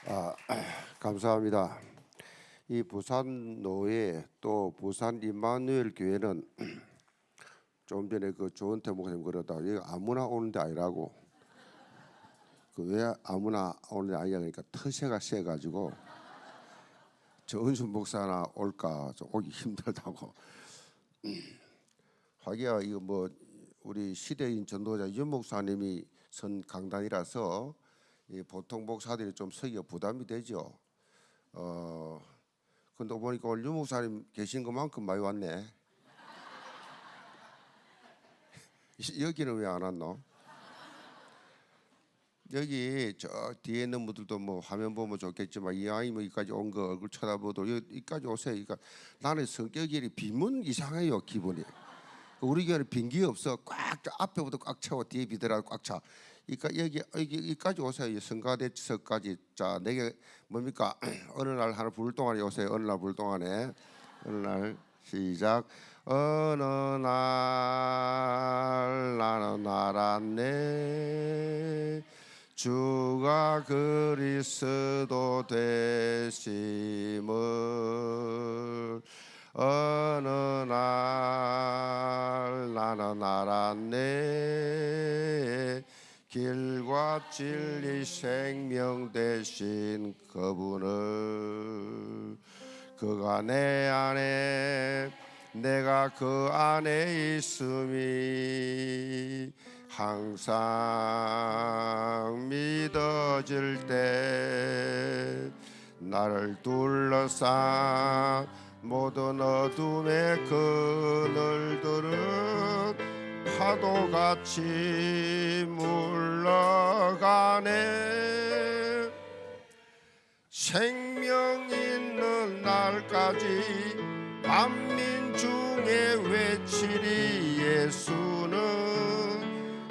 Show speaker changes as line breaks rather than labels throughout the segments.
아, 감사합니다. 이 부산 노예 또 부산 임마누엘 교회는 좀 전에 그 조은태 목사님 그러다 여기 아무나 오는 데 아니라고. 그 왜 아무나 오는 데 아니냐 그러니까 터세가 세가지고 정은순 목사나 올까 좀 오기 힘들다고. 하기야 이거 뭐 우리 시대인 전도자 윤 목사님이 선 강단이라서 이 보통 목사들이 좀 서기가 부담이 되죠. 근데 보니까 오늘 윤 목사님 계신 것만큼 많이 왔네. 여기는 왜 안 왔노? 여기 저 뒤에 있는 분들도 뭐 화면 보면 좋겠지만 이 아이 뭐 여기까지 온 거 얼굴 쳐다보도 여기까지 오세요. 그러니까 나는 성격이 비문 이상해요 기분이. 우리 교회는 빈기 없어. 꽉 앞에부터 꽉 차고 뒤에 비더라도 꽉 차. 그러니까 여기까지 오세요. 성가대처까지. 자, 내게 뭡니까? 어느 날 하나 부를 동안에 오세요. 어느 날 부를 동안에. 어느 날 시작. 어느 날 나는 알았네. 주가 그리스도 되심을. 어느 날 나는 알았네. 길과 진리 생명 되신 그분을. 그가 내 안에 내가 그 안에 있음이 항상 믿어질 때 나를 둘러싼 모든 어둠의 그늘들은 파도같이 물러가네. 생명 있는 날까지 만민 중에 외치리. 예수는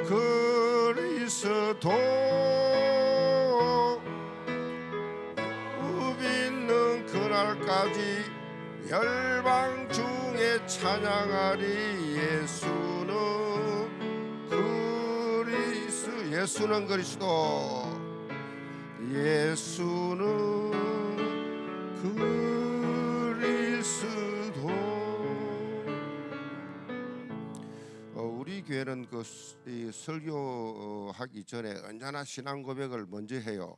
그리스도. 믿는 그날까지 열방 중에 찬양하리. 예수는 그리스도. 예수는 그리스도. 우리 교회는 이 설교하기 전에 언제나 신앙 고백을 먼저 해요.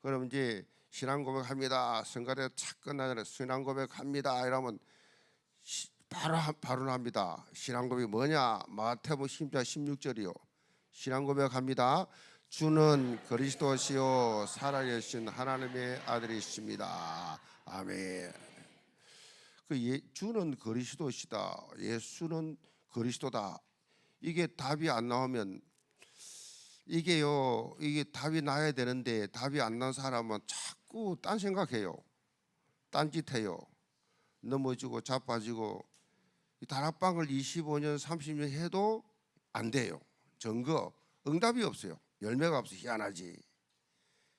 그럼 이제 신앙 고백합니다. 성가대 착 끝나잖아요. 신앙 고백합니다. 이러면 바로 합니다. 신앙 고백이 뭐냐? 마태복음 10장 16절이요. 신앙 고백합니다. 주는 그리스도시요 살아계신 하나님의 아들이십니다. 아멘. 주는 그리스도시다. 예수는 그리스도다. 이게 답이 안 나오면 이게 답이 나야 되는데 답이 안 난 사람은 자꾸 딴 생각해요. 딴짓해요. 넘어지고 자빠지고. 다락방을 25년 30년 해도 안 돼요. 증거 응답이 없어요. 열매가 없어. 희한하지.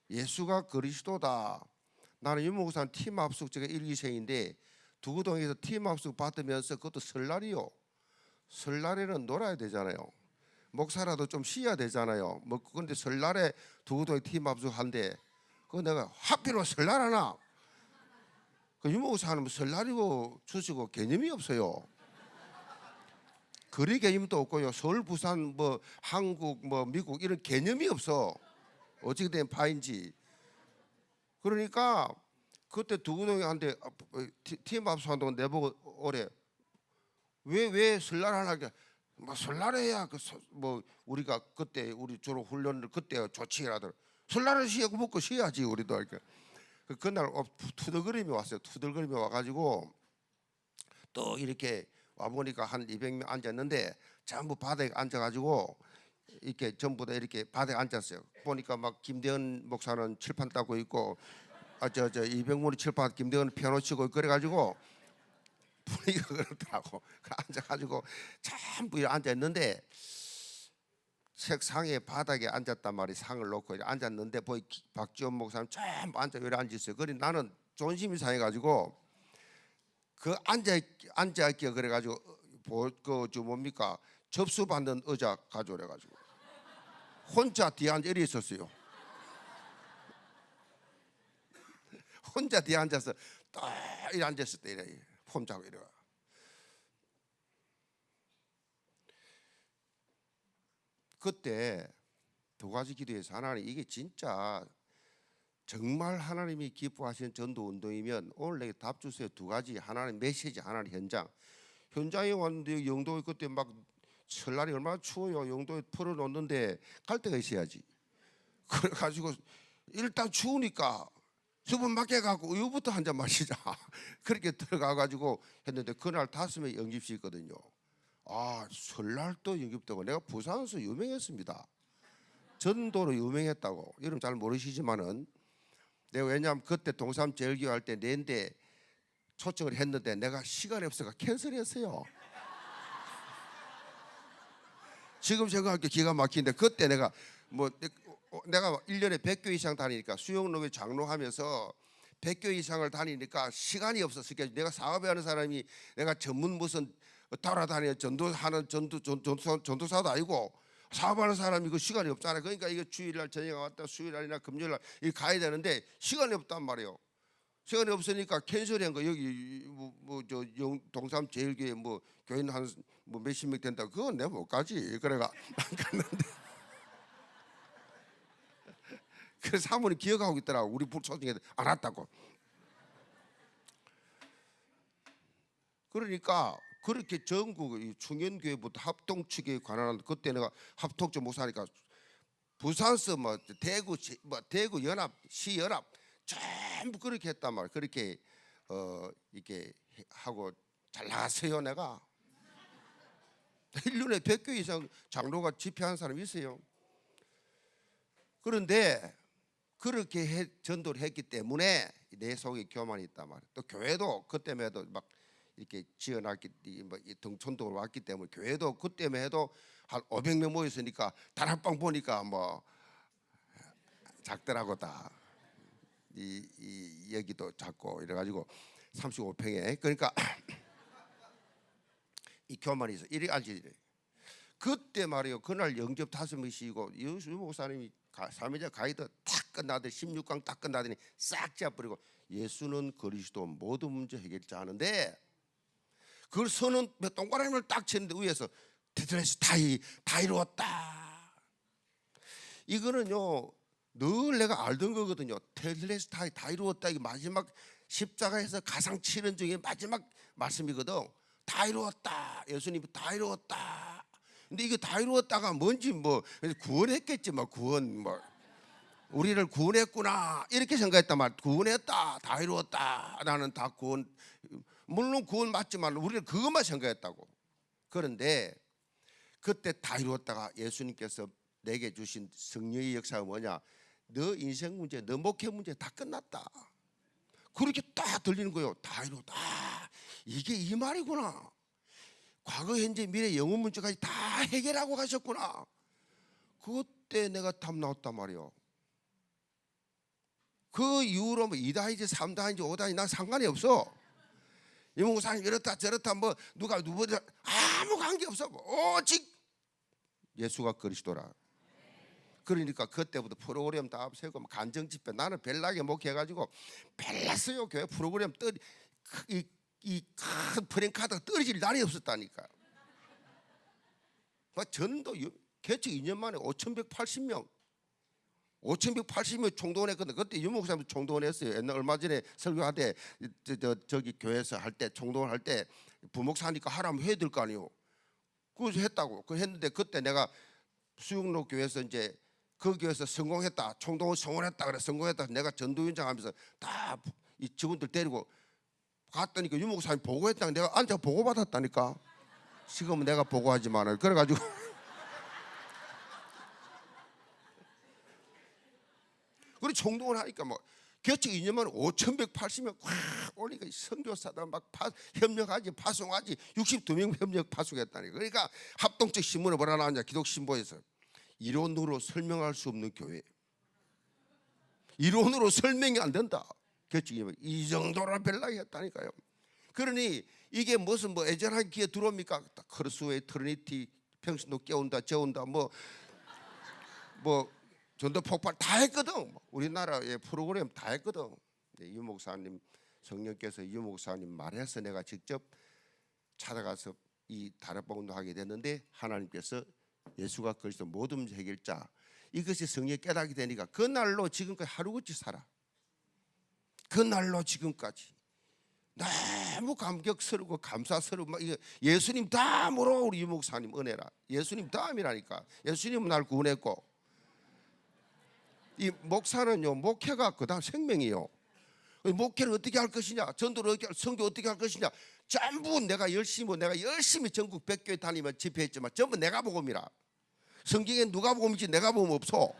예수가 그리스도다. 나는 윤목사님 팀 합숙 제가 1기생인데 두구동에서 팀 합숙 받으면서 그것도 설날이요. 설날에는 놀아야 되잖아요. 목사라도 좀 쉬어야 되잖아요. 뭐 그런데 설날에 두구동에 팀 합숙한데 그거 내가 하필이면 설날 하나. 그 윤목사님 설날이고 주시고 개념이 없어요. 거리 개념도 없고요. 서울, 부산, 뭐 한국, 뭐 미국 이런 개념이 없어. 어떻게 된 파인지. 그러니까 그때 두구동에 한테 팀 합숙한다고 내보고 오래. 왜 설날 하나? 뭐 설날에야 뭐 우리가 그때 우리 주로 훈련을 그때 좋지 하더라. 설날에 쉬고 먹고 쉬어야지 우리도. 이렇게 그날 투덜거림이 왔어요. 투덜거림이 와가지고 또 이렇게 와 보니까 한 200명 앉았는데 전부 바닥에 앉아가지고 이렇게 전부 다 이렇게 바닥에 앉았어요. 보니까 막 김대현 목사는 칠판 따고 있고 저 200문이 칠판 김대현 피아노 치고 그래가지고 분위기가 그렇더라고. 앉아가지고 전부 앉아 있는데 책상에 바닥에 앉았단 말이 상을 놓고 앉았는데 보이 박지원 목사님 전부 앉아 여기 앉아 있어요. 그래 나는 존심이 상해가지고 그 앉아있게 그래가지고 그저 뭡니까 접수 받는 의자 가져오래가지고 혼자 뒤에 앉아 이리 있었어요. 혼자 뒤에 앉아서 딱 이래 앉았을 때 이래 폼 잡고 이래. 그때 두 가지 기도에서 하나님 이게 진짜 정말 하나님이 기뻐하시는 전도 운동이면 오늘 내게 답 주세요. 두 가지, 하나는 메시지, 하나는 현장에 왔는데 영도에 그때 막 설날이 얼마나 추워요. 영도에 풀어놓는데 갈 데가 있어야지. 그래가지고 일단 추우니까 수분 맡겨갖고 우유부터 한 잔 마시자. 그렇게 들어가가지고 했는데 그날 5명 영집식 있거든요. 아, 설날 또 영집되고 내가 부산에서 유명했습니다. 전도로 유명했다고. 여러분 잘 모르시지만은 내가 왜냐하면 그때 동삼 제일교회 할 때 내인데 초청을 했는데 내가 시간이 없어서 캔슬했어요. 지금 생각하니까 기가 막히는데 그때 내가 1년에 100교 이상 다니니까 수영로에 장로하면서 100교 이상을 다니니까 시간이 없었어. 내가 사업에 하는 사람이 내가 전문 무슨 돌아다니는 전도사도 아니고 사업하는 사람이 그 시간이 없잖아요. 그러니까 이거 주일날 저녁에 왔다 수요일날이나 금요일날 이 가야 되는데 시간이 없단 말이에요. 시간이 없으니까 캔슬한 거. 여기 저 동삼 제일교회 교인 한 몇십 명 된다. 그건 내가 못 가지. 그래가 안 갔는데. 그래서 사모님 기억하고 있더라고. 우리 초청에 안 왔다고. 그러니까 그렇게 전국 충현교회부터 합동측에 관한 그때 내가 합동측 목사니까 부산서 대구 대구 연합 시연합 전부 그렇게 했단 말이야. 그렇게 이렇게 하고 잘 나갔어요. 내가 1년에 100교 이상 장로가 집회한 사람이 있어요. 그런데 그렇게 전도를 했기 때문에 내 속에 교만이 있단 말이야. 또 교회도 그때에도 막 이렇게 지어놨기 등촌동으로 왔기 때문에 교회도 그때만 해도 한 500명 모였으니까 다락방 보니까 작더라고 다. 이 여기도 작고 이래가지고 35평에 그러니까 이 교만이 있어. 이리 알지. 그때 말이요. 그날 영접 5명씩이고 유수 목사님이 3일째 가이드 탁 끝나더니 16강 딱 끝나더니 싹 잡아버리고 예수는 그리스도 모든 문제 해결자 하는데 그걸 선언 동그라미를 딱 치는데 위에서 테드레스 다 이루었다. 이거는요 늘 내가 알던 거거든요. 테드레스 다 이루었다. 이게 마지막 십자가에서 가상 치는 중에 마지막 말씀이거든. 다 이루었다. 예수님이 다 이루었다. 근데 이게 다 이루었다가 뭔지 구원했겠지 구원 우리를 구원했구나 이렇게 생각했단 말. 구원했다. 다 이루었다. 나는 다 구원. 물론 구원 맞지만 우리는 그것만 생각했다고. 그런데 그때 다 이루었다가 예수님께서 내게 주신 성령의 역사가 뭐냐? 너 인생 문제, 너 목회 문제 다 끝났다. 그렇게 딱 들리는 거예요. 다 이루었다. 이게 이 말이구나. 과거, 현재, 미래, 영혼 문제까지 다 해결하고 가셨구나. 그때 내가 답 나왔단 말이에요. 그 이후로 2다인지 3다인지 5다인지 난 상관이 없어. 이목사님 이렇다 저렇다 누가 아무 관계 없어. 오직 예수가 그리스도라. 그러니까 그때부터 프로그램 다 세고 간정 집회 나는 벨나게 목해가지고 벨났어요. 교회 프로그램 이큰 프랭카드가 떨어질 날이 없었다니까. 전도 개척 2년 만에 5,180명 총동원했거든. 그때 유목사님도 총동원했어요. 옛날 얼마 전에 설교할 때 저기 교회에서 할 때 총동원할 때 부목사니까 하라면 해야 될 거 아니에요. 그래서 했다고. 그 했는데 그때 내가 수영로 교회에서 이제 그 교회에서 성공했다. 총동원 성공했다. 그래 성공했다. 내가 전도위원장 하면서 다 이 직원들 데리고 갔더니까 유목사님 보고했다. 내가 앉아 보고 받았다니까. 지금은 내가 보고하지만 그래가지고. 그리고 총동원 하니까 개척 2년 만에 5,180명 확 올리니까 선교사들 막 협력하지 파송하지 62명 협력 파송했다니까. 그러니까 합동적 신문에 뭐라 나왔냐? 기독신보에서 이론으로 설명할 수 없는 교회. 이론으로 설명이 안 된다. 개척 2년 이 정도로 별나게 했다니까요. 그러니 이게 무슨 애절한 기회 들어옵니까? 크로스웨이 트리니티 평신도 깨운다 재운다 전도 폭발 다 했거든. 우리나라의 프로그램 다 했거든. 네, 유 목사님 성령께서 유 목사님 말해서 내가 직접 찾아가서 이 다락방 운동하게 됐는데 하나님께서 예수가 그리스도 모든 문제 해결자 이것이 성령의 깨닫게 되니까 그날로 지금까지 하루같이 살아. 그날로 지금까지 너무 감격스럽고 감사스럽고 막 예수님 다음으로 우리 유 목사님 은혜라. 예수님 다음이라니까. 예수님은 날 구원했고 이 목사는요 목회가 그다음 생명이요. 목회를 어떻게 할 것이냐, 전도를 어떻게 성교 어떻게 할 것이냐, 전부 내가 열심히 전국 100교회 다니면 집회했지만 전부 내가 복음이라. 성경에 누가 복음이지 내가 복음 없어.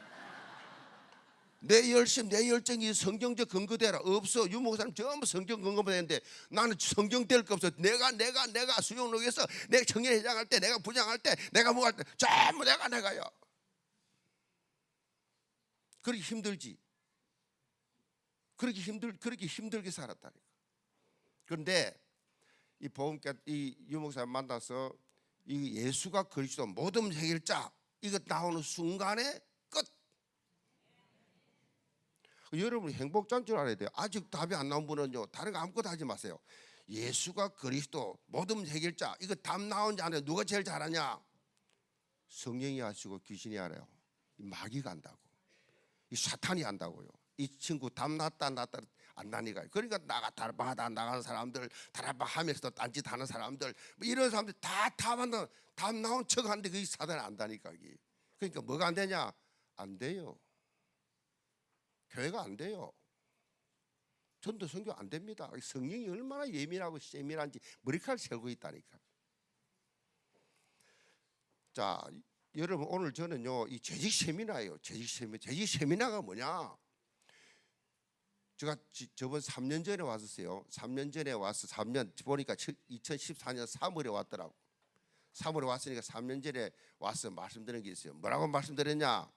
내 열심, 내 열정이 성경적 근거대라 없어. 유 목사님 전부 성경 근거되는데 나는 성경 될 거 없어. 내가 수영록에서 내가 청년회장할 때, 내가 부장할 때, 내가 뭐 할 때 전부 내가요. 그렇게 힘들지. 그렇게 힘들게 살았다니까. 그런데 이 보험께 이 유 목사님 만나서 이 예수가 그리스도 모든 해결자 이거 나오는 순간에 끝. 여러분이 행복자인 줄 알아야 돼요. 아직 답이 안 나온 분은요 다른 거 아무것도 하지 마세요. 예수가 그리스도 모든 해결자 이거 답 나온지 안 해요. 누가 제일 잘하냐? 성령이 하시고 귀신이 알아요. 마귀가 한다고. 이 사탄이 한다고요. 이 친구 답 났다 안 나니까. 그러니까 다락방하다 나가는 사람들, 다락방 하면서도 딴짓 하는 사람들, 뭐 이런 사람들 다 답 나온 척 하는데 그게 사단이 안다니까. 그러니까 뭐가 안 되냐? 안 돼요. 교회가 안 돼요. 전도 선교 안 됩니다. 성령이 얼마나 예민하고 세밀한지 머리카락 세우고 있다니까. 자, 여러분 오늘 저는요 이 재직 세미나예요. 재직 세미나가 뭐냐? 제가 저번 3년 전에 왔었어요. 3년 전에 와서 3년 보니까 2014년 3월에 왔더라고. 3월에 왔으니까 3년 전에 와서 말씀드린 게 있어요. 뭐라고 말씀드렸냐?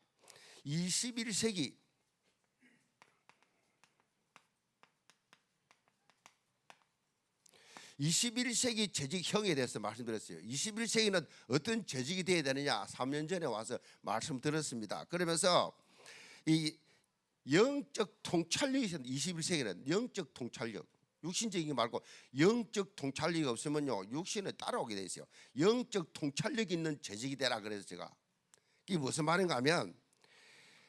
21세기 재직형에 대해서 말씀드렸어요. 21세기는 어떤 재직이 되어야 되느냐? 3년 전에 와서 말씀드렸습니다. 그러면서 이 영적 통찰력이 있었는데 21세기는 영적 통찰력, 육신적인 게 말고 영적 통찰력이 없으면요 육신에 따라오게 돼 있어요. 영적 통찰력 있는 재직이 되라 그래서 제가 이게 무슨 말인가 하면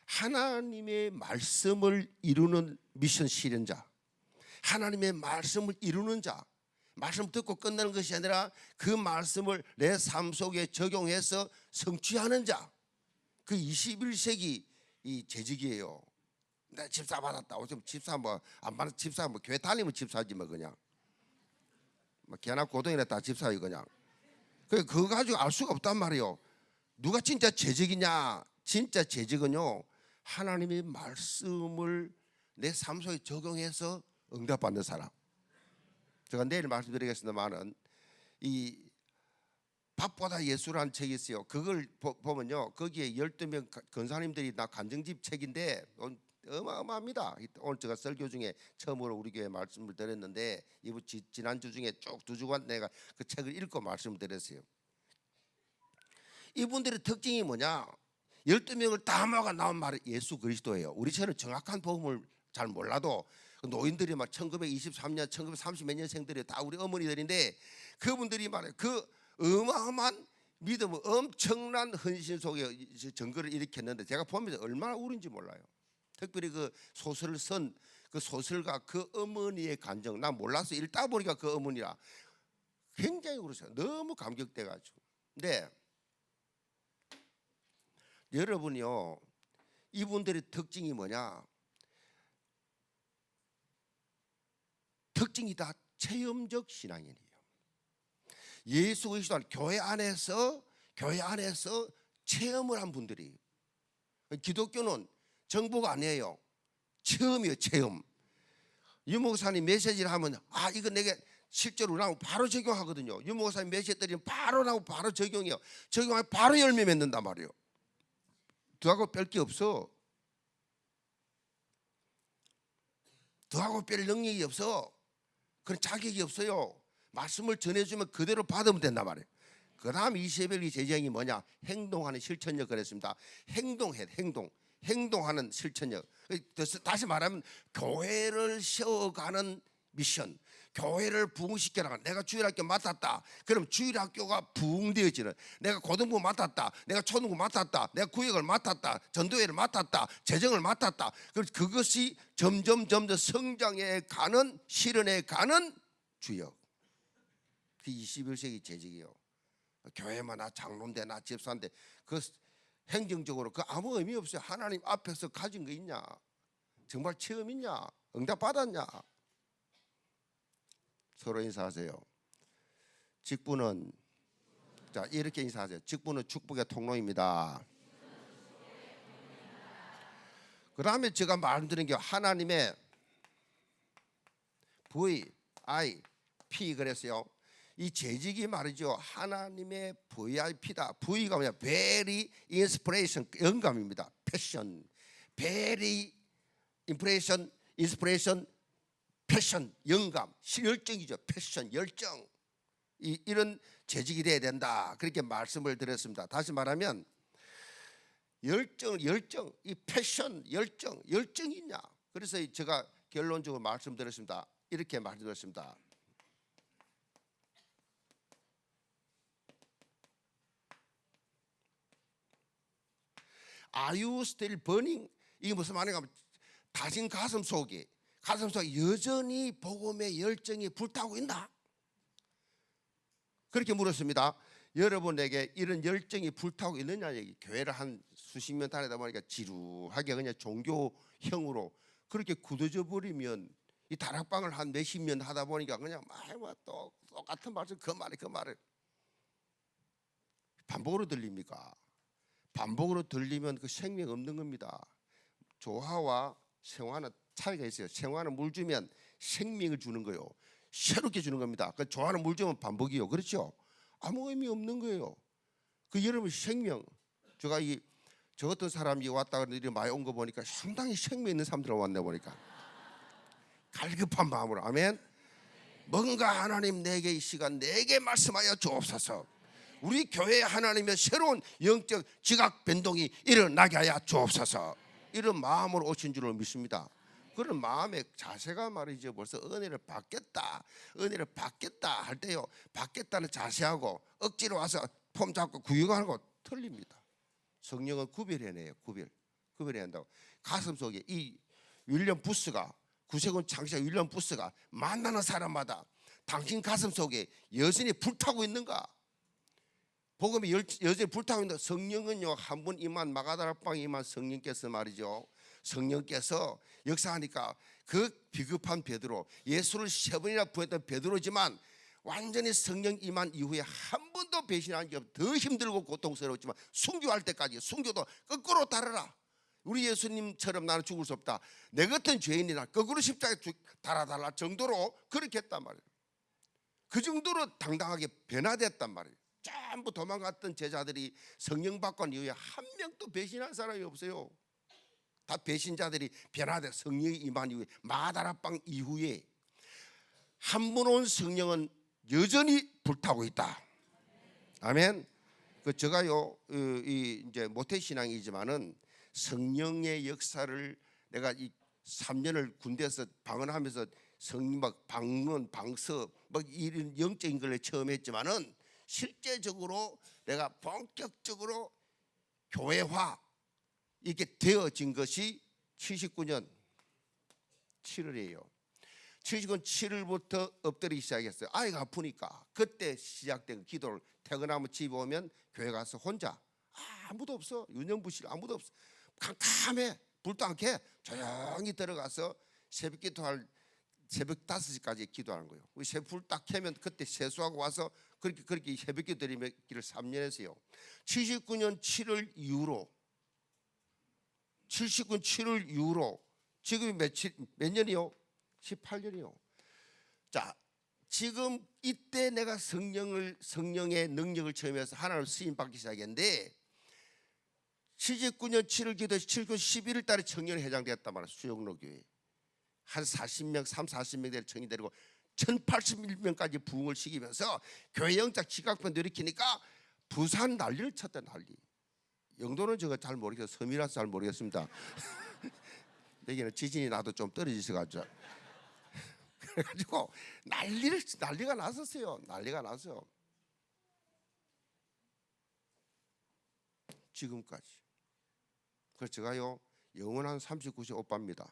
하나님의 말씀을 이루는 미션 실현자, 하나님의 말씀을 이루는 자, 말씀 듣고 끝나는 것이 아니라 그 말씀을 내 삶 속에 적용해서 성취하는 자, 그 21세기 이 재직이에요. 내 집사 받았다. 요즘 집사 뭐 안 받아 집사 뭐 교회 다니면 집사지 뭐 그냥 뭐 개나 고등이나 다 집사이 그냥. 그거 가지고 알 수가 없단 말이에요. 누가 진짜 재직이냐? 진짜 재직은요 하나님의 말씀을 내 삶 속에 적용해서 응답받는 사람. 제가 내일 말씀드리겠습니다만은 이 밥보다 예수라는 책이 있어요. 그걸 보면요 거기에 12명 권사님들이 나 간증집 책인데 어마어마합니다. 오늘 제가 설교 중에 처음으로 우리 교회 말씀을 드렸는데 이번 지난주 중에 쭉 2주간 내가 그 책을 읽고 말씀을 드렸어요. 이분들의 특징이 뭐냐? 12명을 다 모아가 나온 말이 예수 그리스도예요. 우리처럼 정확한 복음을 잘 몰라도 노인들이 막 1923년, 1930 몇 년생들이 다 우리 어머니들인데 그분들이 말해 그 어마어마한 믿음을 엄청난 헌신 속에 증거를 일으켰는데 제가 보면서 얼마나 울은지 몰라요. 특별히 그 소설을 쓴 그 소설가 그 어머니의 감정 난 몰라서 읽다 보니까 그 어머니라 굉장히 울었어요. 너무 감격돼가지고. 근데 여러분이요 이분들의 특징이 뭐냐? 특징이 다 체험적 신앙인이에요. 예수 그리스도 교회 안에서 체험을 한 분들이. 기독교는 정보가 아니에요. 체험이에요. 체험. 유 목사님 메시지를 하면 이거 내게 실제로 나오고 바로 적용하거든요. 유 목사님 메시지 드리면 바로 나오고 바로 적용해요. 적용하면 바로 열매 맺는단 말이에요. 더하고 뺄 게 없어. 더하고 뺄 능력이 없어. 그런 자격이 없어요. 말씀을 전해주면 그대로 받으면 된단 말이에요. 그 다음 20일 제정이 뭐냐? 행동하는 실천력 그랬습니다. 행동해. 행동하는 실천력. 다시 말하면 교회를 세워가는 미션, 교회를 부흥시켜 나가는. 내가 주일학교 맡았다. 그럼 주일학교가 부흥되어지는. 내가 고등부 맡았다. 내가 초등부 맡았다. 내가 구역을 맡았다. 전도회를 맡았다. 재정을 맡았다. 그것이 점점 성장해 가는, 실현해 가는 주역. 그 21세기 재직이요. 교회만 나 장로인데 나 집사인데 그 행정적으로 그 아무 의미 없어요. 하나님 앞에서 가진 거 있냐? 정말 체험 있냐? 응답 받았냐? 서로 인사하세요. 직분은, 자, 이렇게 인사하세요. 직분은 축복의 통로입니다. 그 다음에 제가 말씀드린 게 하나님의 VIP 그랬어요. 이 재직이 말이죠, 하나님의 VIP다. V가 뭐냐? Very Inspiration, 영감입니다. 패션, Very Impression, Inspiration, 패션, 영감, 열정이죠. 패션, 열정. 이런 재직이 돼야 된다. 그렇게 말씀을 드렸습니다. 다시 말하면 열정, 이 패션, 열정이 있냐? 그래서 제가 결론적으로 말씀드렸습니다. 이렇게 말씀드렸습니다. Are you still burning? 이게 무슨 말인가 하면 다진 가슴 속에 여전히 복음의 열정이 불타고 있나? 그렇게 물었습니다. 여러분에게 이런 열정이 불타고 있느냐 얘기. 교회를 한 수십 년 다니다 보니까 지루하게 그냥 종교형으로 그렇게 굳어져 버리면 이 다락방을 한 몇십 년 하다 보니까 그냥 또 똑같은 말씀 그 말을 반복으로 들립니까? 반복으로 들리면 그 생명 없는 겁니다. 조화와 생화는 차이가 있어요. 생화는 물 주면 생명을 주는 거요. 새롭게 주는 겁니다. 그 조화는 물 주면 반복이요. 그렇죠? 아무 의미 없는 거예요. 그 여러분 생명. 제가 저 어떤 사람이 왔다 그러는데 많이 온 거 보니까 상당히 생명 있는 사람들 왔네 보니까. 갈급한 마음으로. 아멘. 뭔가 하나님 내게 이 시간 내게 말씀하여 주옵소서. 우리 교회 하나님의 새로운 영적 지각 변동이 일어나게 하여 주옵소서. 이런 마음으로 오신 줄을 믿습니다. 그런 마음의 자세가 말이죠. 벌써 은혜를 받겠다 할 때요, 받겠다는 자세하고 억지로 와서 폼 잡고 구역하는 거 틀립니다. 성령은 구별해내요. 구별해야 한다고. 가슴속에 이 윌리엄 부스가, 구세군 창시자 윌리엄 부스가 만나는 사람마다 당신 가슴속에 여전히 불타고 있는가? 복음이 여전히 불타고 있는데, 성령은요, 한 분 임한 마가다락방에 임한 성령께서 말이죠, 성령께서 역사하니까 그 비급한 베드로, 예수를 3번이나 부했던 베드로지만 완전히 성령 임한 이후에 한 번도 배신한 게 없고 더 힘들고 고통스러웠지만 순교할 때까지 순교도 거꾸로 달아라. 우리 예수님처럼 나는 죽을 수 없다. 내 같은 죄인이나 거꾸로 십자가에 달아달라 정도로 그렇게 했단 말이에요. 그 정도로 당당하게 변화됐단 말이에요. 전부 도망갔던 제자들이 성령 받고 난 이후에 한 명도 배신한 사람이 없어요. 다 배신자들이 변화돼 성령이 임한 이후에, 마다락방 이후에 한 분 온 성령은 여전히 불타고 있다. 아멘. 그 제가요, 이제 모태 신앙이지만은 성령의 역사를 내가 이 3년을 군대에서 방언하면서 성령 막 방문 방서 막 이런 영적인 걸 처음 했지만은 실제적으로 내가 본격적으로 교회화 이게 되어진 것이 79년 7월이에요. 79년 7월부터 엎드리기 시작했어요. 아이가 아프니까. 그때 시작된 기도를, 퇴근하면 집에 오면 교회 가서 혼자, 아무도 없어. 윤영부실 아무도 없어. 캄캄해. 불도 않게 조용히 들어가서 새벽 기도할, 새벽 5시까지 기도하는 거예요. 우리 새벽 불 딱 켜면 그때 세수하고 와서 그렇게 새벽 기도 드리기를 3년 했어요. 79년 7월 이후로, 79년 7월 이후로 지금 몇 년이요? 18년이요. 자, 지금 이때 내가 성령의 능력을 체험해서 하나님 쓰임 받기 시작했는데, 79년 7월 기도 7월 11일 달에 청년 회장되었단 말이에요. 수영로 교회 한 40명, 40명 될 청년 데리고 1081명까지 부흥을 시키면서 교회 영적 지각변도 일으키니까 부산 난리를 쳤다. 난리. 영도는 제가 잘 모르겠어요. 섬이라서 잘 모르겠습니다. 여기는 지진이 나도 좀 떨어지셔가지고 그래가지고 난리가 났었어요. 난리가 났어요. 지금까지. 그래서 제가요 영원한 39세 오빠입니다.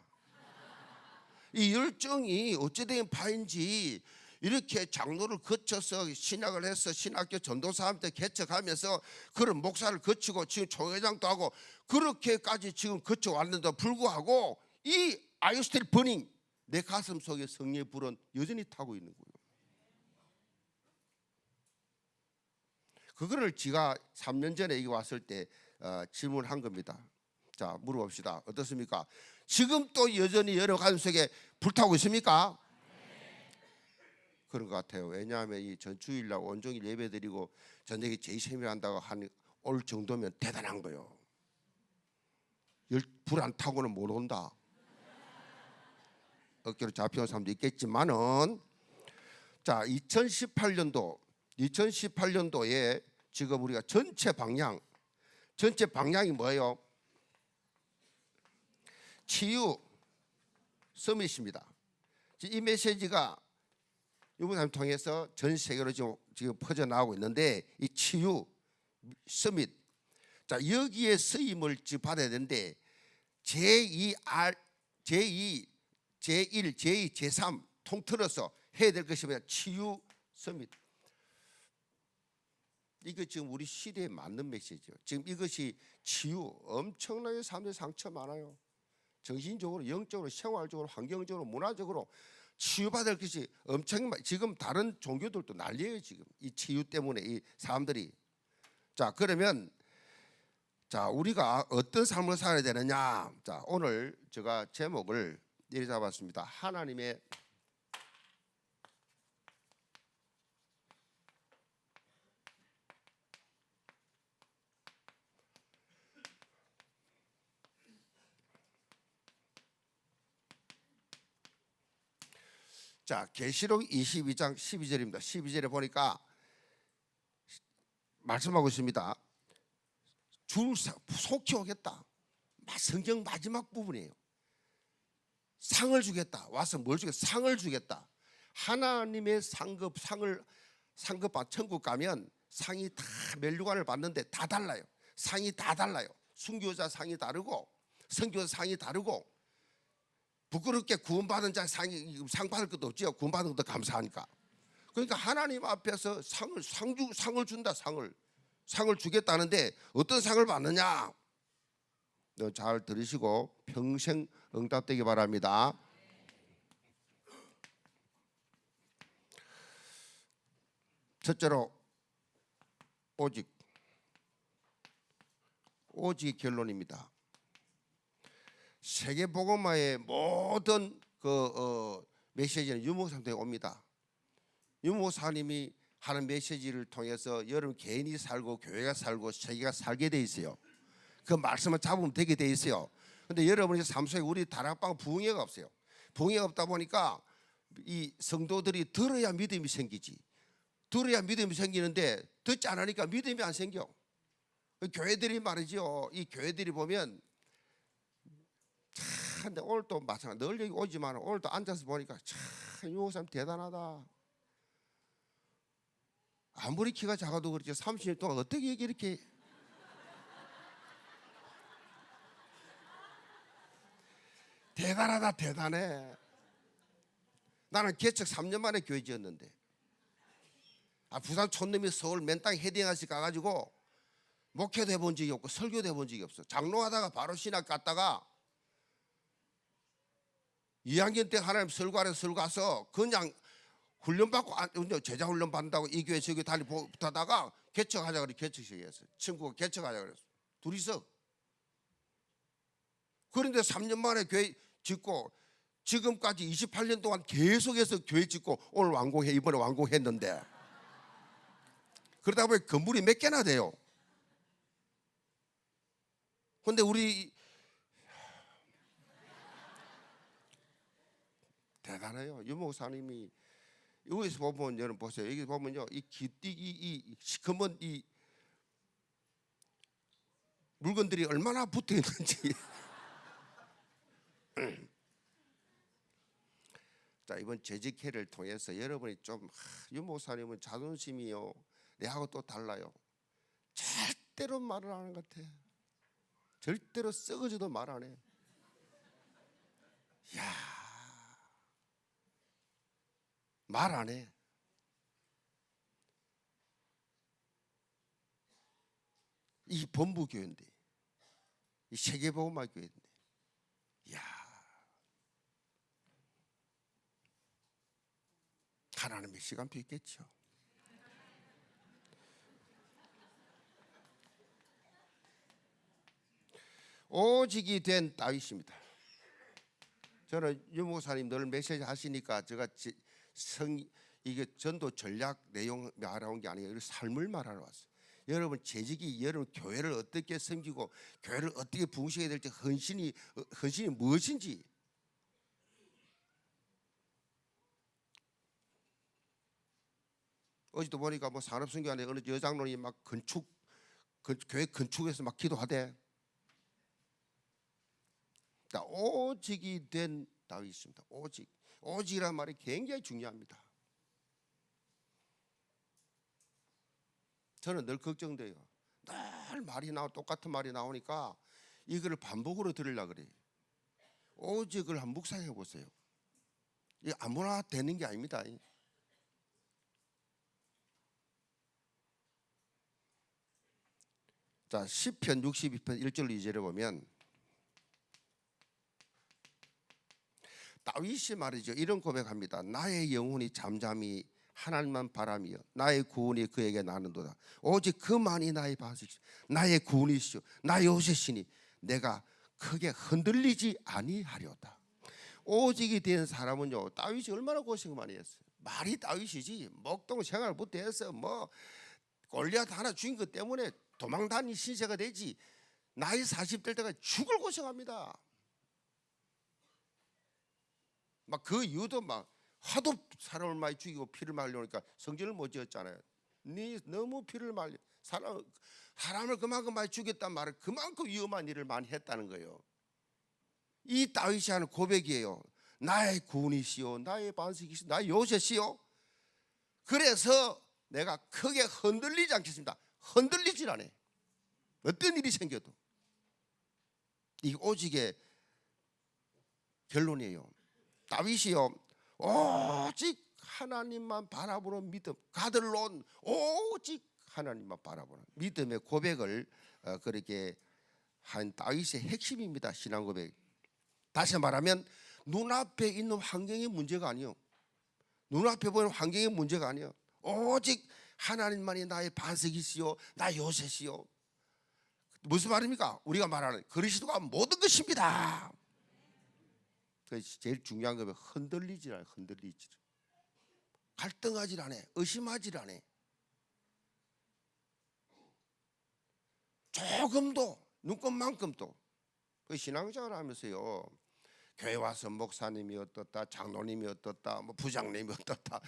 이 열정이 어찌된 바인지 이렇게 장로를 거쳐서 신학을 해서 신학교 전도사한테 개척하면서 그런 목사를 거치고 지금 총회장도 하고 그렇게까지 지금 거쳐왔는데도 불구하고 이 Are you still burning? 내 가슴 속에 성령의 불은 여전히 타고 있는 거예요. 그거를 제가 3년 전에 여기 왔을 때 질문한 겁니다. 자, 물어봅시다. 어떻습니까? 지금 또 여전히 여러 가슴 속에 불타고 있습니까? 그런 것 같아요. 왜냐하면 이 전주일날 온종일 예배드리고 저녁에 제2세미를 한다고 올 정도면 대단한 거예요. 불 안 타고는 못 온다. 어깨로 잡히는 사람도 있겠지만은 자 2018년도에 지금 우리가 전체 방향이 뭐예요? 치유 서밋입니다. 이 메시지가 유부담 통해서 전 세계로 지금 퍼져나가고 있는데 이 치유 서밋 자 여기에 쓰임을 받아야 되는데 제2, 제1, 제2, 제3 통틀어서 해야 될 것이 뭐냐? 치유 서밋. 이거 지금 우리 시대에 맞는 메시지예요. 지금 이것이 치유 엄청나게 사람들이 상처 많아요. 정신적으로, 영적으로, 생활적으로, 환경적으로, 문화적으로 치유받을 것이 엄청 지금 다른 종교들도 난리예요. 지금 이 치유 때문에 이 사람들이. 자 그러면 자 우리가 어떤 삶을 살아야 되느냐? 자 오늘 제가 제목을 이렇게 잡았습니다. 하나님의 자 계시록 22장 12절입니다. 12절에 보니까 말씀하고 있습니다. 속히 오겠다. 성경 마지막 부분이에요. 상을 주겠다. 와서 뭘 주겠다. 상을 주겠다. 하나님의 상급받 천국 가면 상이 다 멸류관을 받는데 다 달라요. 상이 다 달라요. 순교자 상이 다르고 선교사 상이 다르고 부끄럽게 구원받은 자 상 받을 것도 없죠. 구원받은 것도 감사하니까. 그러니까 하나님 앞에서 상을 준다. 상을 주겠다는데 어떤 상을 받느냐? 잘 들으시고 평생 응답되기 바랍니다. 첫째로 오직 결론입니다. 세계복음화의 모든 메시지는 유목사한테 옵니다. 유목사님이 하는 메시지를 통해서 여러분 개인이 살고 교회가 살고 세계가 살게 돼 있어요. 그 말씀을 잡으면 되게 돼 있어요. 근데 여러분의 삶 속에 우리 다락방 부흥회가 없어요. 부흥회가 없다 보니까 이 성도들이 들어야 믿음이 생기지. 들어야 믿음이 생기는데 듣지 않으니까 믿음이 안 생겨. 교회들이 말이죠. 이 교회들이 보면 참 오늘 또 마찬가지 늘 여기 오지만 오늘 또 앉아서 보니까 참 이 목사님 대단하다. 아무리 키가 작아도 그렇지 30년 동안 어떻게 이렇게 대단하다 대단해. 나는 개척 3년 만에 교회 지었는데 부산 촌놈이 서울 맨땅 헤딩하시 가가지고 목회도 해본 적이 없고 설교도 해본 적이 없어. 장로하다가 바로 신학 갔다가 2학년 때 하나님 설교하러 가서 그냥 훈련받고 제자 훈련 받는다고 이 교회 저 교회 다니다가 개척하자 그래. 개척식이었어. 친구가 개척하자 그랬어. 둘이서. 그런데 3년 만에 교회 짓고 지금까지 28년 동안 계속해서 교회 짓고 오늘 이번에 완공했는데 그러다 보니 건물이 몇 개나 돼요. 그런데 우리 대단해요. 유 목사님이 여기서 보면 여러분 보세요. 여기 보면요, 이 시커먼 이 물건들이 얼마나 붙어 있는지. 자, 이번 재직회를 통해서 여러분이 좀 유목사님은 자존심이요 내하고 또 달라요. 절대로 말을 안 하는 것 같아. 절대로 썩어져도 말 안 해. 야, 말 안 해. 이 본부교회인데, 이 세계복음화 교회인데, 야, 하나님의 시간표 있겠죠. 오직이 된 다윗입니다. 저는 유목사님 늘 메시지 하시니까 제가 이게 전도 전략 내용 말하는 게 아니에요. 삶을 말하러 왔어요. 여러분 재직이 여러분 교회를 어떻게 섬기고 교회를 어떻게 부흥시켜야 될지 헌신이 무엇인지. 어제도 보니까 뭐 산업선교안에 어느 여장로님 막 교회 건축에서 막 기도하대. 오직이 된 다윗입니다. 오직이라는 말이 굉장히 중요합니다. 저는 늘 걱정돼요. 늘 말이 똑같은 말이 나오니까 이거를 반복으로 들으려고 그래요. 오직을 한번 묵상해 보세요. 이게 아무나 되는 게 아닙니다. 자, 시편 62편 1절 2절에 보면 다윗이 말이죠. 이런 고백합니다. 나의 영혼이 잠잠히 하나님만 바라며 나의 구원이 그에게 나는도다. 오직 그만이 나의 반석이시오 나의 구원이시오 나의 요새시니 내가 크게 흔들리지 아니하려다. 오직이 된 사람은요, 다윗이 얼마나 고생 많이 했어요. 말이 다윗이지 목동 생활부터 해서 뭐 골리앗 하나 죽인 것 때문에 도망다닌 신세가 되지 나이 40될 때까지 죽을 고생합니다. 막 그 이유도 막 하도 사람을 많이 죽이고 피를 말리니까 성전을 못 지었잖아요. 네 너무 피를 말려 사람을 그만큼 많이 죽였단 말은 그만큼 위험한 일을 많이 했다는 거예요. 이 다윗이 하는 고백이에요. 나의 구원이시오 나의 반석이시오 나의 요새시오. 그래서 내가 크게 흔들리지 않겠습니다. 흔들리질 않아요. 어떤 일이 생겨도. 이 오직의 결론이에요. 다윗이요 오직 하나님만 바라보는 믿음, 가들론 오직 하나님만 바라보는 믿음의 고백을 그렇게 한 다윗의 핵심입니다. 신앙 고백. 다시 말하면 눈앞에 있는 환경이 문제가 아니요, 눈앞에 보이는 환경이 문제가 아니요, 오직 하나님만이 나의 반석이시요 나의 요새시요. 무슨 말입니까? 우리가 말하는 그리스도가 모든 것입니다. 제일 중요한 거는 흔들리질 않아요. 흔들리질 갈등하질 않아. 의심하질 않아. 조금도 눈꼽만큼도. 신앙생활 하면서요 교회 와서 목사님이 어떻다 장로님이 어떻다 뭐 부장님이 어떻다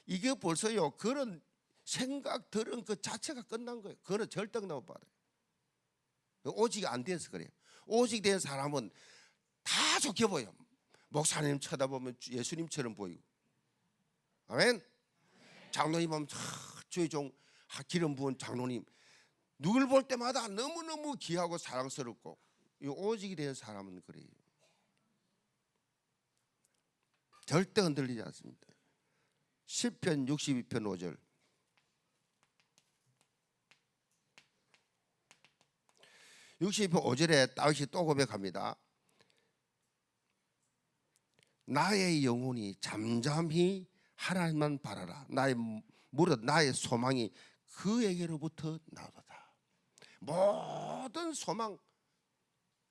이게 벌써요 그런 생각 들은 그 자체가 끝난 거예요. 그거는 절대 못 받아요. 오직이 안 돼서 그래요. 오직 된 사람은 다 좋게 보여. 목사님 쳐다보면 예수님처럼 보이고, 아멘. 장로님 보면 주의 종 기름 부은 장로님, 누굴 볼 때마다 너무너무 귀하고 사랑스럽고. 이 오직이 된 사람은 그래요. 절대 흔들리지 않습니다. 시편 62편 5절. (62편 5절에) 다윗이 또 고백합니다. 나의 영혼이 잠잠히 하나님만 바라라. 나의 무릇 나의 소망이 그에게로부터 나오도다. 모든 소망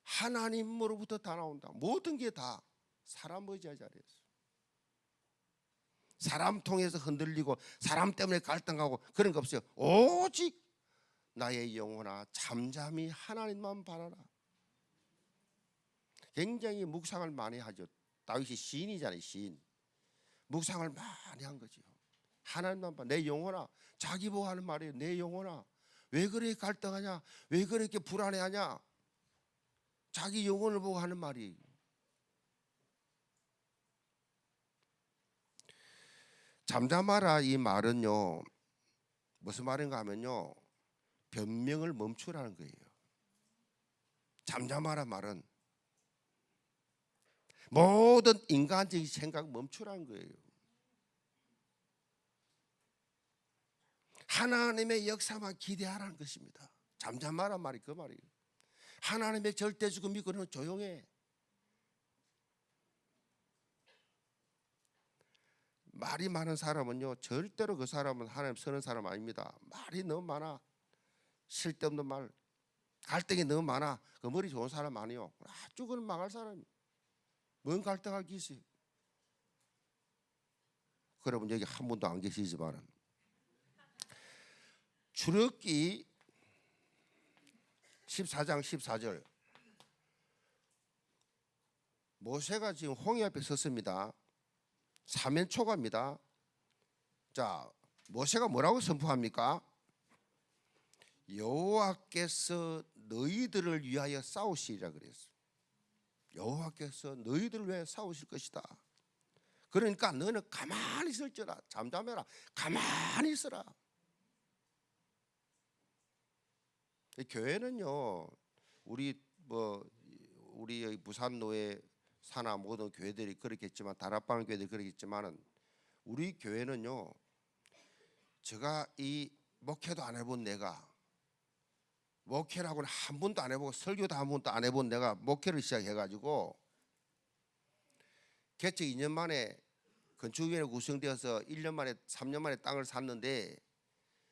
하나님으로부터 다 나온다. 모든 게 다 사람 의지하지 않았어. 사람 통해서 흔들리고 사람 때문에 갈등하고 그런 거 없어요. 오직 나의 영혼아 잠잠히 하나님만 바라라. 굉장히 묵상을 많이 하죠. 다윗이 시인이잖아요. 시인. 묵상을 많이 한 거죠. 하나님만 봐. 내 영혼아. 자기 보고 하는 말이에요. 내 영혼아 왜 그렇게 갈등하냐? 왜 그렇게 불안해하냐? 자기 영혼을 보고 하는 말이. 잠잠하라 이 말은요, 무슨 말인가 하면요, 변명을 멈추라는 거예요. 잠잠하라 말은 모든 인간적인 생각 멈추라는 거예요. 하나님의 역사만 기대하라는 것입니다. 잠잠하란 말이 그 말이에요. 하나님의 절대주고 믿고는 조용해. 말이 많은 사람은요, 절대로 그 사람은 하나님 서는 사람 아닙니다. 말이 너무 많아. 쓸데없는 말, 갈등이 너무 많아. 그 머리 좋은 사람 아니요. 아주 그는 망할 사람이. 뭔 갈등할 게 있어요? 여러분 여기 한 분도 안 계시지만은 출애굽기 14장 14절, 모세가 지금 홍해 앞에 섰습니다. 사면초가입니다. 자, 모세가 뭐라고 선포합니까? 여호와께서 너희들을 위하여 싸우시리라 그랬어요. 여호와께서 너희들을 위하여 싸우실 것이다. 그러니까 너는 가만히 있을지라. 잠잠해라. 가만히 있어라. 교회는요, 우리 부산 노예 산하 모든 교회들이 그렇겠지만, 다락방 교회들이 그렇겠지만은, 우리 교회는요, 제가 이 목회도 안 해본 내가, 목회라고는 한 번도 안 해보고 설교도 한 번도 안 해본 내가 목회를 시작해가지고 개척 2년 만에 건축위원회 구성되어서 1년 만에 3년 만에 땅을 샀는데,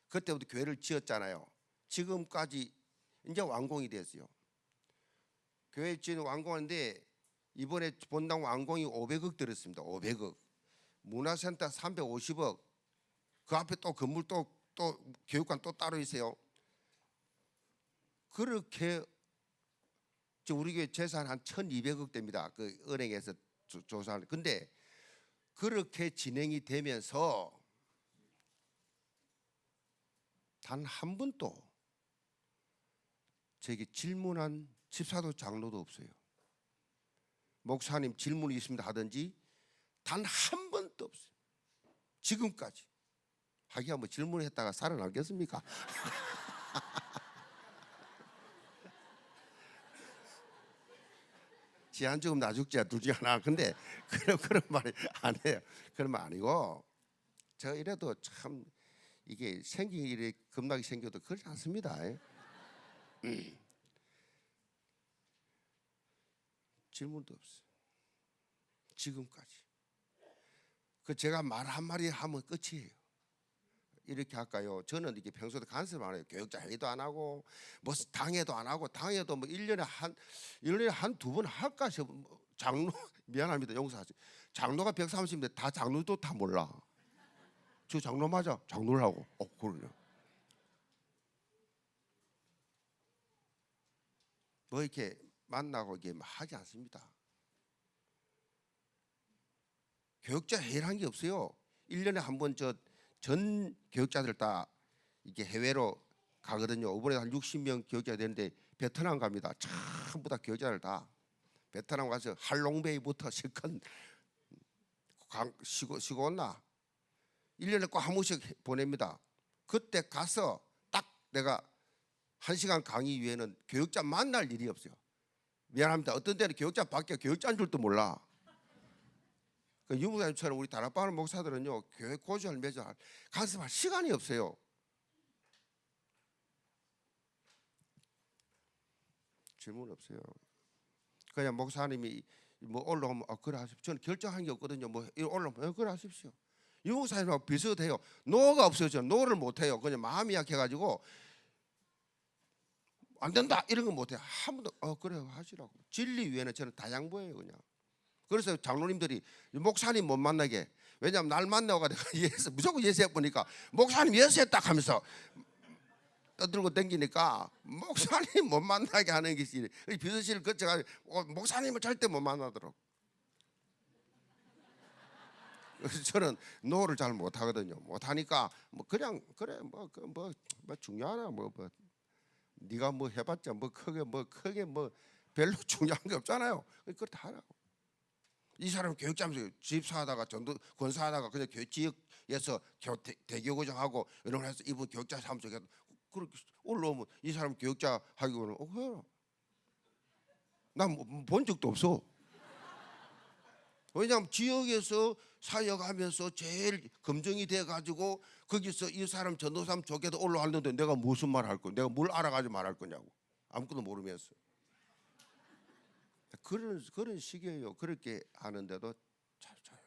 그때부터 교회를 지었잖아요. 지금까지 이제 완공이 됐어요. 교회 지은 완공하는데 이번에 본당 완공이 500억 들었습니다. 500억. 문화센터 350억. 그 앞에 또 건물 또 교육관 또 따로 있어요. 그렇게 지금 우리 교회 재산 한 1,200억 됩니다. 그 은행에서 조사하는. 근데 그렇게 진행이 되면서 단 한 번도 제게 질문한 집사도 장로도 없어요. 목사님 질문이 있습니다 하든지 단 한 번도 없어요. 지금까지. 하기야 뭐 질문했다가 살아나겠습니까? 지안 죽으면 나 죽지야 둘 중에 하나. 근데 그런 말이 안 해요. 그런 말 아니고, 저 이래도 참 이게 생긴 일이 겁나게 생겨도 그렇지 않습니다. 질문도 없어요. 지금까지. 그 제가 말 한마디 하면 끝이에요. 이렇게 할까요? 저는 이렇게 평소에 간섭 안 해요. 교육자 회의도 안 하고, 뭐 당회도 안 하고, 당회도 뭐 1년에 한 두 번 할까 싶어. 장로 미안합니다. 용서하세요. 장로가 130인데 다 장로도 다 몰라. 저 장로 맞아? 장로라고. 그러냐. 뭐 이렇게 만나고 이게 하지 않습니다. 교육자 회의를 게 없어요. 1년에 한 번 전 교육자들 다 이게 해외로 가거든요. 이번에 한 60명 교육자 되는데 베트남 갑니다. 전부 다 교육자들 다 베트남 가서 할롱베이부터 실컷 쉬고 온나. 1년에 꼭 한 번씩 보냅니다. 그때 가서 딱 내가 1시간 강의 위에는 교육자 만날 일이 없어요. 미안합니다. 어떤 때는 교육자 밖에 교육자인 줄도 몰라. 유목사님처럼 우리 다락방 목사들은요, 교회 고주할 매주 간섭할 시간이 없어요. 질문 없어요. 그냥 목사님이 뭐 올라오면 그래 하십시오. 저는 결정한 게 없거든요. 뭐 올라오면 그래 하십시오. 유목사님하고 비슷해요. 노가 없어요. 저는 노를 못해요. 그냥 마음이 약해가지고 안 된다 이런 거 못해요. 한 번도 그래 하시라고. 진리 위에는 저는 다 양보해요. 그냥. 그래서 장로님들이 목사님 못 만나게, 왜냐하면 날 만나고 내가 무조건 예수해 보니까 목사님 예수해 딱 하면서 떠들고 댕기니까 목사님 못 만나게 하는 것이 비서실을 거쳐가 목사님을 절대 못 만나도록. 그래서 저는 노를 잘 못하거든요. 못하니까 뭐 그냥 그래 뭐 중요하나 뭐 네가 뭐 해봤자 뭐 크게 뭐 별로 중요한 게 없잖아요. 그걸 다 하라고. 이 사람 교육자면서 집사하다가 전도 권사하다가 그냥 지역에서 대교구장하고 이런 해서 이분 교육자 사무소에 그렇게 올라오면 이 사람 교육자 하기로는 해라. 난 본 적도 없어. 왜냐하면 지역에서 사역하면서 제일 검증이 돼가지고 거기서 이 사람 전도사람 좋게도 올라왔는데 내가 무슨 말 할 거야? 내가 뭘 알아가지고 말할 거냐고. 아무것도 모르면서. 그런 식이에요. 그렇게 하는데도 잘 쳐요.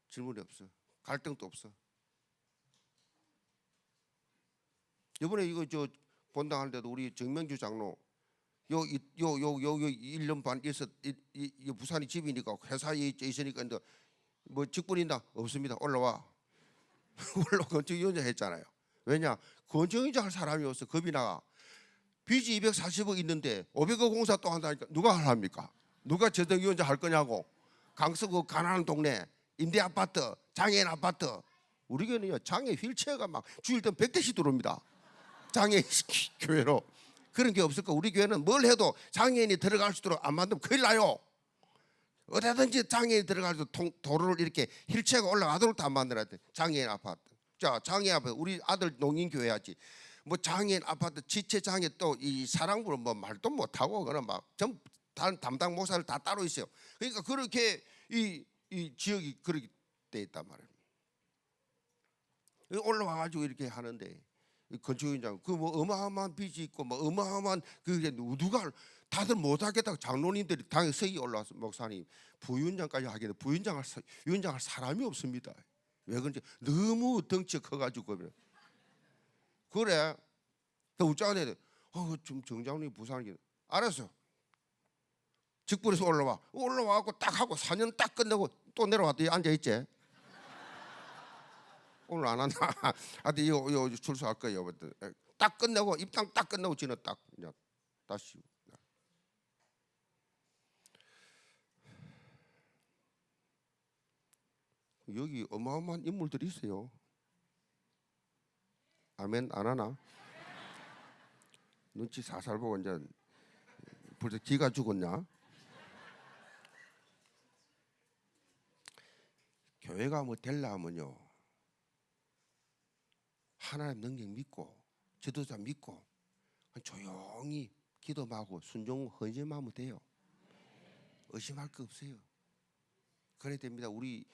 질문이 없어. 갈등도 없어. 이번에 이거 저 본당할 때도 우리 정명주 장로 요 1년 반 있었 이 부산이 집이니까 회사에 있으니까 근데 뭐 직분 있나? 없습니다. 올라와. 건축위원장 했잖아요. 왜냐? 건축위원장 할 사람이 없어. 겁이 나가. 빚이 240억 있는데 500억 공사 또 한다니까 누가 하랍니까? 누가 재정위원장 할 거냐고. 강서구 가난한 동네 임대 아파트 장애인 아파트 우리 교회는요 장애 휠체어가 막 주일 때 100대씩 들어옵니다. 장애인 교회로 그런 게 없을까? 우리 교회는 뭘 해도 장애인이 들어갈 수 있도록 안 만들면 큰일 나요. 어디든지 장애인이 들어갈 수 있도록 도로를 이렇게 휠체어가 올라가도록 다 만들어야 돼. 장애인 아파트. 자, 장애인 아파트 우리 아들 농인교회 하지. 뭐 장애인 아파트 지체 장애 또 이 사랑부를 뭐 말도 못하고 그런 막 전 담당 목사를 다 따로 있어요. 그러니까 그렇게 이 지역이 그렇게 돼 있단 말이에요. 올라와가지고 이렇게 하는데 건축위원장 그 뭐 어마어마한 빚이 있고 뭐 어마어마한 그게 누가 다들 못하겠다고 장로님들이 당에 서기 올라와서 목사님 부위원장까지 하겠는데 위원장할 사람이 없습니다. 왜 그런지 너무 덩치가 커가지고 그래. 더 웃자가 돼. 좀 정장님 부산이 알았어. 직분에서 올라와갖고 딱 하고 4년 딱 끝내고 또 내려왔더니 앉아있지. 오늘 안 한다. 하여튼 이거 출소할 거예요. 딱 끝내고 입당 딱 끝내고 지는 딱 그냥 다시. 여기 어마어마한 인물들이 있어요. 아멘 안 하나? 눈치 살살 보고 이제 벌써 기가 죽었냐? 교회가 뭐 될라 하면요 하나님 능력 믿고 지도자 믿고 조용히 기도하고 순종 헌신하면 돼요. 의심할 거 없어요. 그래야 됩니다. 우리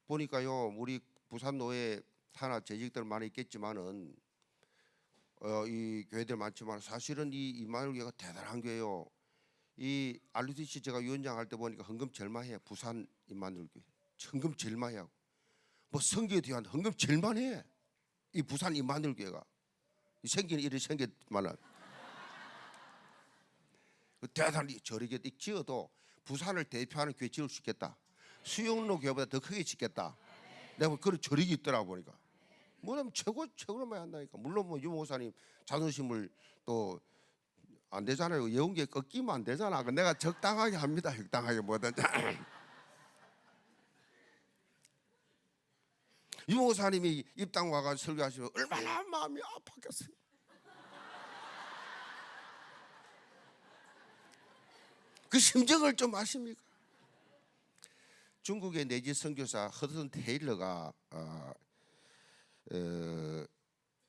보니까요 우리 부산 노예 산하 재직들 많이 있겠지만은 이 교회들 많지만 사실은 이 임마누엘 교회가 대단한 교회요. 이 RUTC 제가 위원장 할 때 보니까 헌금 제일 많이 해. 부산 임마누엘 교회 헌금 제일 많이 하고 뭐 성교에 대한 헌금 제일 많이 해. 이 부산 임마누엘 교회가 생기는 일이 생겼만은 대단히 저렇게 지어도 부산을 대표하는 교회 지을 수 있겠다. 수영로 교회보다 더 크게 짓겠다. 내가 그런 저력이 있더라 보니까. 뭐냐면 최고로 많이 한다니까. 물론 뭐 유목사님 자존심을 또 안 되잖아요. 예언계 꺾이면 안 되잖아. 내가 적당하게 합니다. 적당하게 뭐든. 유목사님이 입당 와가 설교하시면 얼마나 마음이 아팠겠어요. 그 심정을 좀 아십니까? 중국의 내지 선교사 허드슨 테일러가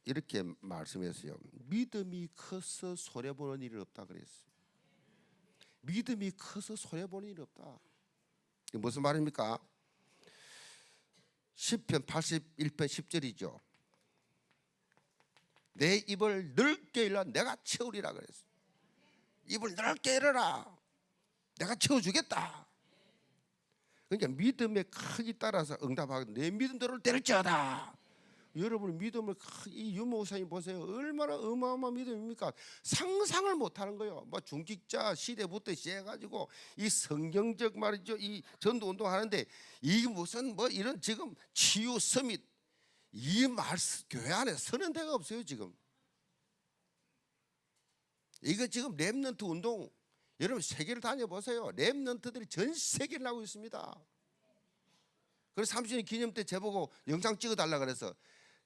이렇게 말씀했어요. 믿음이 커서 손해보는 일은 없다 그랬어요. 믿음이 커서 손해보는 일은 없다. 이게 무슨 말입니까? 시편 81편 10절이죠. 내 입을 넓게 열라 내가 채우리라 그랬어요. 입을 넓게 열어라 내가 채워주겠다. 그러니까 믿음의 크기 따라서 응답하고 내 믿음대로 될지어다. 여러분 믿음을 이 유목사님 보세요. 얼마나 어마어마한 믿음입니까? 상상을 못하는 거예요. 뭐 중직자 시대부터 시작해가지고 이 성경적 말이죠. 이 전도 운동 하는데 이 무슨 뭐 이런 지금 치유 서밋 이 말 교회 안에 서는 데가 없어요 지금. 이거 지금 렘넌트 운동 여러분 세계를 다녀보세요. 렘넌트들이 전 세계를 하고 있습니다. 그래서 30주년 기념 때 제보고 영상 찍어달라 그래서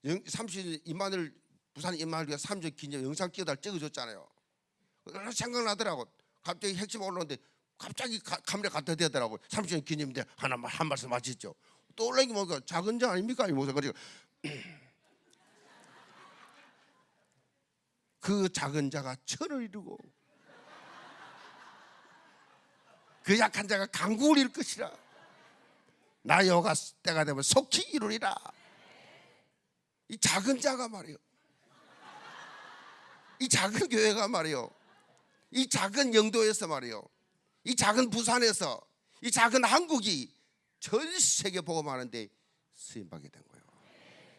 30주년 임마누엘 부산 임마누엘 30주년 기념 영상 찍어달라 찍어줬잖아요. 생각나더라고. 갑자기 핵심 올라오는데 갑자기 카메라 갖다 대더라고. 30주년 기념인데 한 말씀 마치죠. 또 올라오기 뭐가 작은 자 아닙니까? 이 모습 가지고 그 작은 자가 천을 이루고 그 약한 자가 강국을 이룰 것이라. 나 여호와가 때가 되면 속히 이루리라. 이 작은 자가 말이요, 이 작은 교회가 말이요, 이 작은 영도에서 말이요, 이 작은 부산에서, 이 작은 한국이 전 세계 복음하는데 쓰임받게 된 거예요.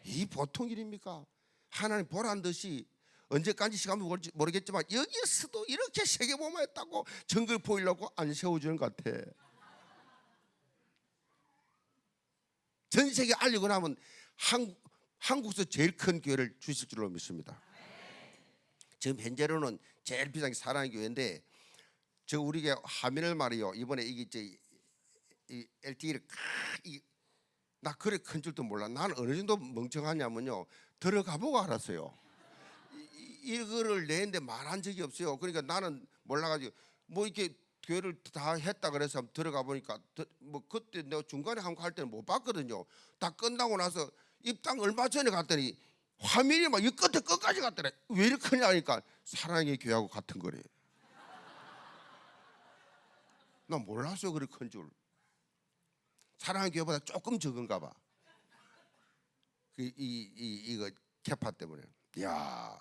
이 보통 일입니까? 하나님 보란 듯이 언제까지 시간 모르겠지만 여기에서도 이렇게 세계 복음했다고 정글 보이려고 안 세워주는 것 같아. 전 세계 알리고 나면 한국에서 제일 큰 교회를 주실 줄로 믿습니다. 지금 현재로는 제일 비싼 게 사랑의 교회인데, 저 우리 게 화면을 말이요, 이번에 이게 이 LTE를 나 그래 큰 줄도 몰라. 나는 어느 정도 멍청하냐면요, 들어가 보고 알았어요. 이거를 내는데 말한 적이 없어요. 그러니까 나는 몰라가지고 뭐 이렇게 교회를 다 했다 그래서 들어가 보니까 뭐 그때 내가 중간에 한 거 할 때는 못 봤거든요. 다 끝나고 나서 입당 얼마 전에 갔더니 화면이 막 이 끝에 끝까지 갔더래. 왜 이렇게 크냐 하니까 사랑의 교회하고 같은 거래. 나 몰랐어요, 그렇게 큰 줄. 사랑의 교회보다 조금 적은가 봐. 이거 캐파 때문에. 야,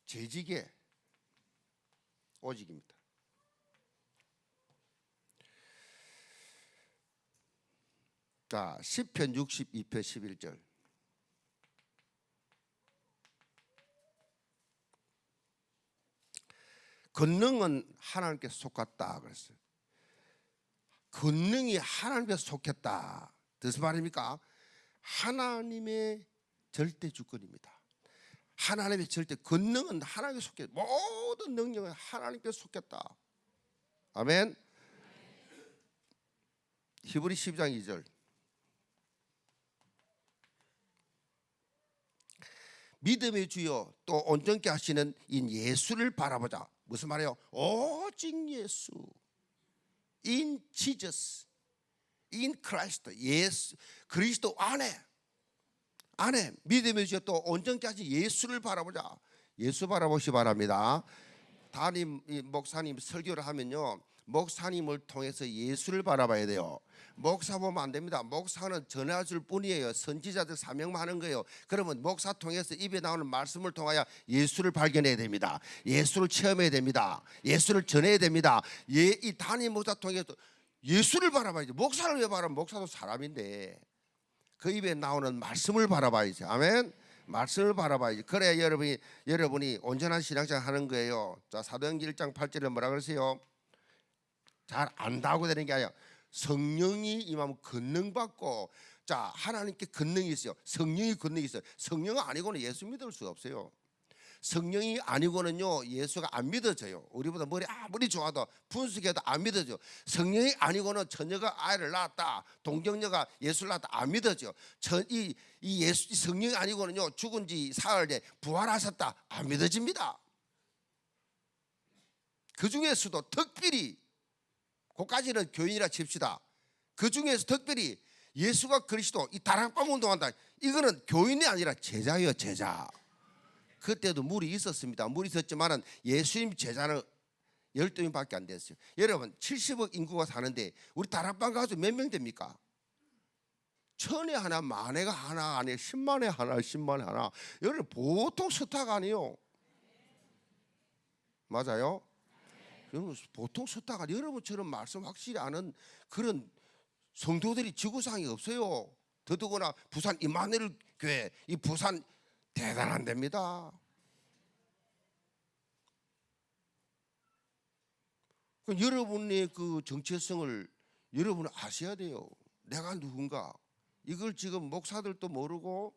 재직에 오직입니다. 자, 시편 62편 11절. 권능은 하나님께 속았다 그랬어요. 권능이 하나님께 속했다. 무슨 말입니까? 하나님의 절대 주권입니다. 하나님의 절대 권능은 하나님께 속했다. 모든 능력은 하나님께 속했다. 아멘. 히브리 12장 2절. 믿음의 주여 또 온전케 하시는 인 예수를 바라보자. 무슨 말이에요? 오직 예수. In Jesus, in Christ. 예수, 그리스도 안에 믿음의 주여 또 온전케 하신 예수를 바라보자. 예수 바라보시 바랍니다. 담임 목사님 설교를 하면요, 목사님을 통해서 예수를 바라봐야 돼요. 목사 보면 안 됩니다. 목사는 전해줄 뿐이에요. 선지자들 사명만 하는 거예요. 그러면 목사 통해서 입에 나오는 말씀을 통하여 예수를 발견해야 됩니다. 예수를 체험해야 됩니다. 예수를 전해야 됩니다. 이 담임 목사 통해서 예수를 바라봐야죠. 목사를 왜 바라봐? 목사도 사람인데 그 입에 나오는 말씀을 바라봐야죠. 아멘. 말씀을 바라봐야지. 그래야 여러분이 온전한 신앙생활 하는 거예요. 자, 사도행전 1장 8절에 뭐라 그러세요? 잘 안다고 되는 게 아니라 성령이 임하면 권능 받고. 자, 하나님께 권능이 있어요. 성령이 권능이 있어요. 성령 아니고는 예수 믿을 수 없어요. 성령이 아니고는요, 예수가 안 믿어져요. 우리보다 머리 아무리 좋아도 분석해도 안 믿어져. 성령이 아니고는 처녀가 아이를 낳았다, 동정녀가 예수를 낳았다, 안 믿어져. 이 예수 성령이 아니고는요, 죽은 지 사흘 에 부활하셨다, 안 믿어집니다. 그 중에서도 특별히, 그까지는 교인이라 칩시다. 그 중에서 특별히 예수가 그리스도, 이 다락방 운동한다, 이거는 교인이 아니라 제자예요, 제자. 그때도 물이 있었습니다. 물이 있었지만은 예수님 제자는 12명밖에 안 됐어요. 여러분, 70억 인구가 사는데 우리 다락방 가수 몇 명 됩니까? 1000에 하나, 만에가 하나, 아니 10만에 하나, 10만에 하나. 여러분, 보통 스타가 아니에요. 맞아요? 여러분, 보통 스타가 아니에요. 여러분처럼 말씀 확실히 아는 그런 성도들이 지구상에 없어요. 더더구나 부산 임마누엘 교회, 이 부산 대단한 데입니다. 여러분의 그 정체성을 여러분은 아셔야 돼요. 내가 누군가. 이걸 지금 목사들도 모르고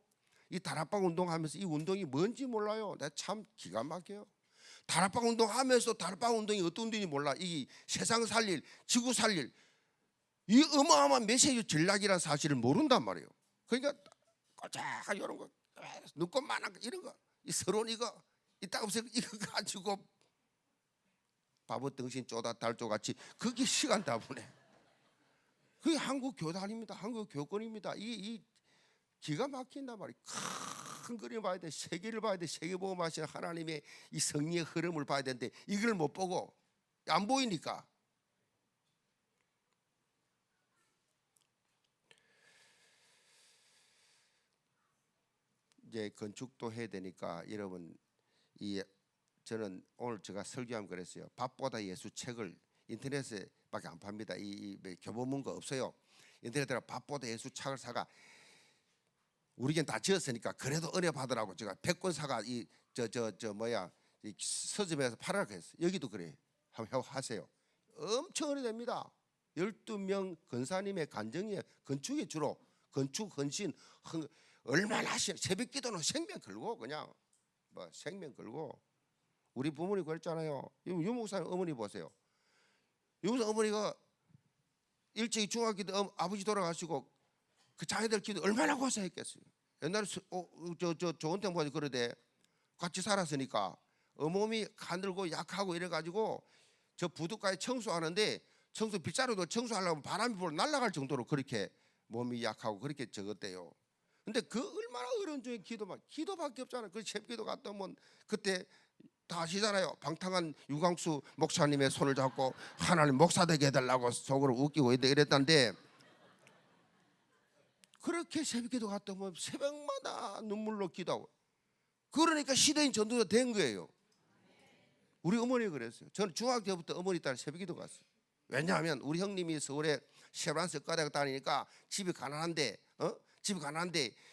이 다락방 운동하면서 이 운동이 뭔지 몰라요. 내가 참 기가 막혀요. 다락방 운동하면서 다락방 운동이 어떤 운동인지 몰라. 이 세상 살릴, 지구 살릴 이 어마어마한 메시지 전략이라는 사실을 모른단 말이에요. 그러니까 꼬작 이런 거, 눈꽃만한 거 이런 거, 이 서론 이거 이따 없어 이거 가지고 바보 등신 쪼다 달쪼같이 그게 시간 다 보내. 그게 한국 교단입니다. 한국 교권입니다. 이 기가 막힌단 말이에요. 큰 그림 봐야 돼. 세계를 봐야 돼. 세계 보고 하시는 하나님의 이 성리의 흐름을 봐야 되는데 이걸 못 보고 안 보이니까. 이제 건축도 해야 되니까 여러분, 저는 오늘 제가 설교하면 그랬어요. 밥보다 예수 책을 인터넷에밖에 안 팝니다. 이 교보문고 없어요. 인터넷에 밥보다 예수 책을 사가. 우리겐 다 지었으니까 그래도 은혜 받으라고 제가 100권 사가 이 서점에서 팔아라 했어요. 여기도 그래. 한번 하세요. 엄청 은혜 됩니다. 12명 권사님의 간증이에요. 건축에 주로 건축 헌신 얼마나 하시는 새벽 기도는 생명 걸고 그냥 뭐 생명 걸고. 우리 부모님 그랬잖아요. 유 목사님 어머니 보세요. 유 목사님 어머니가 일찍 중학교 때 아버지 돌아가시고 그 자녀들 기도 얼마나 고생했겠어요. 옛날에 좋은 때 보니 그러대. 같이 살았으니까 어머니 가늘고 약하고 이래가지고 저 부둣가에 청소하는데 청소 빗자루도 청소하려면 바람이 불어 날아갈 정도로 그렇게 몸이 약하고 그렇게 적었대요. 근데 그 얼마나 어려운 중에 기도밖에 없잖아요. 그 새기도 갔다 오면 그때 다 아시잖아요. 방탕한 유광수 목사님의 손을 잡고 하나님 목사 되게 해달라고 속으로 웃기고 이랬던데, 그렇게 새벽기도 갔다 오면 새벽마다 눈물로 기도하고. 그러니까 시대인 전도가 된 거예요. 우리 어머니가 그랬어요. 저는 중학교 때부터 어머니 따라 새벽기도 갔어요. 왜냐하면 우리 형님이 서울에 셰브란스 과대학 다니니까 집이 가난한데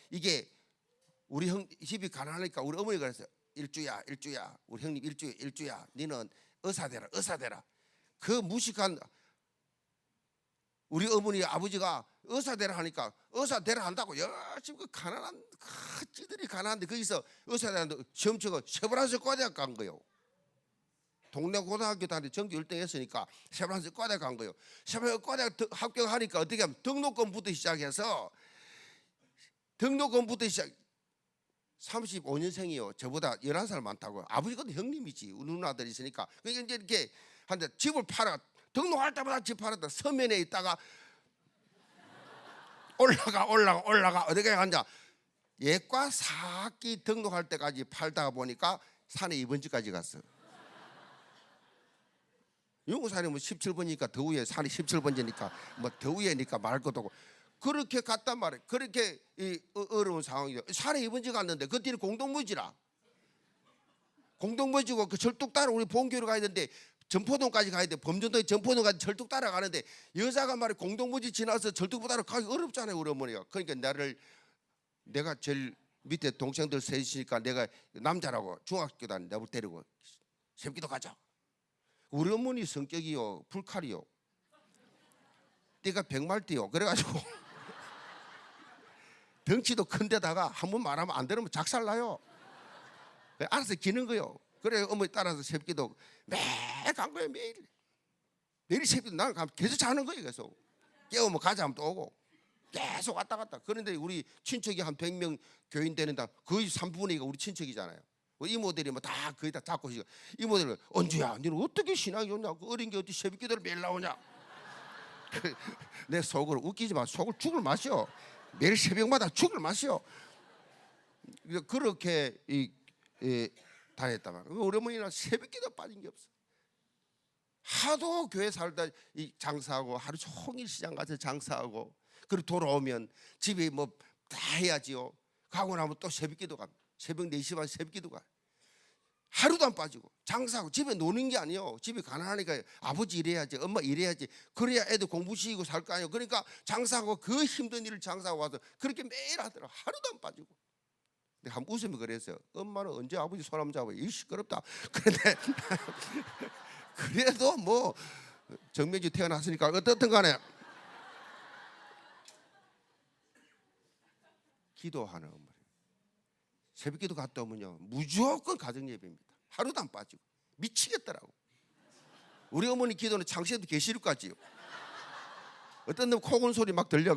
이게 우리 형 집이 가난하니까 우리 어머니가 그랬어요. 일주야 우리 형님 일주야 니는 의사 되라. 그 무식한 우리 어머니 아버지가 의사 되라 하니까 의사 되라 한다고 열심히 그 가난한 찌들이 가난한데 거기서 의사 되라는데 시험 치고 셰브란스 과대학 간 거예요. 동네 고등학교 다니 전교 1등 했으니까 셰브란스 과대학 간 거예요. 셰브란스 과대학 합격하니까 어떻게 하면 등록금부터 시작해서 35년생이요. 저보다 11살 많다고요. 아버지가 형님이지. 누나들이 있으니까. 그러니까 이제 이렇게 한데 집을 팔아. 등록할 때마다 집 팔았다. 서면에 있다가 올라가 어디에 앉아. 예과 4학기 등록할 때까지 팔다가 보니까 산에 2번지까지 갔어. 영국산이 뭐 17번이니까 더 위에, 산이 17번지니까 뭐 더 위에니까 말 것도 없고. 그렇게 갔단 말이에요. 그렇게 어려운 상황이죠. 산에 2번지 갔는데 그 뒤는 공동부지라. 공동부지고 그 절뚝 따라 우리 본교로 가야 되는데 전포동까지 가야 돼. 범전도에 전포동까지 절뚝 따라가는데 여자가 말이 공동부지 지나서 절뚝 따라 가기 어렵잖아요. 우리 어머니가. 그러니까 내가 제일 밑에 동생들 셋이니까 내가 남자라고 중학교 다니 내가 데리고 새벽기도 가자. 우리 어머니 성격이요 불칼이요. 띠가 100말띠요. 그래가지고 덩치도 큰데다가 한 번 말하면 안 들으면 작살나요. 알아서 기는 거요. 그래 어머니 따라서 새벽기도 매일 간 거예요. 매일 새벽기도 나는 가면 계속 자는 거예요. 계속 깨우면 가자 하면 또 오고 계속 왔다 갔다. 그런데 우리 친척이 한 100명 교인 되는다. 거의 3분의 2가 우리 친척이잖아요. 이모들이 뭐 다 거의 다 잡고 있어. 이모들은 언주야 너는 어떻게 신앙이 좋냐. 어린 게 어디 새벽기도를 매일 나오냐. 내 속으로 웃기지 마. 속을 죽을 마셔. 매일 새벽마다 죽을 마셔. 그렇게 다녔단 말이야. 우리 어머니는 새벽기도 빠진 게 없어. 하도 교회 살다 장사하고 하루 종일 시장 가서 장사하고 그리고 돌아오면 집에 뭐 다 해야지요. 가고 나면 또 새벽기도 가. 새벽 4시 반 새벽기도 가. 하루도 안 빠지고 장사하고 집에 노는 게 아니에요. 집이 가난하니까 아버지 일해야지 엄마 일해야지 그래야 애들 공부시키고 살 거 아니에요. 그러니까 장사하고 그 힘든 일을 장사하고 와서 그렇게 매일 하더라. 하루도 안 빠지고. 근데 한 웃으면 그랬어요. 엄마는 언제 아버지 손 잡아. 이 시끄럽다. 그런데 그래도 뭐 정명주 태어났으니까 어떻든 간에 기도하는 어머니. 새벽기도 갔다 오면요 무조건 가정예배입니다. 하루도 안 빠지고 미치겠더라고. 우리 어머니 기도는 창세기도 계시록까지요. 어떤 놈 코곤 소리 막 들려.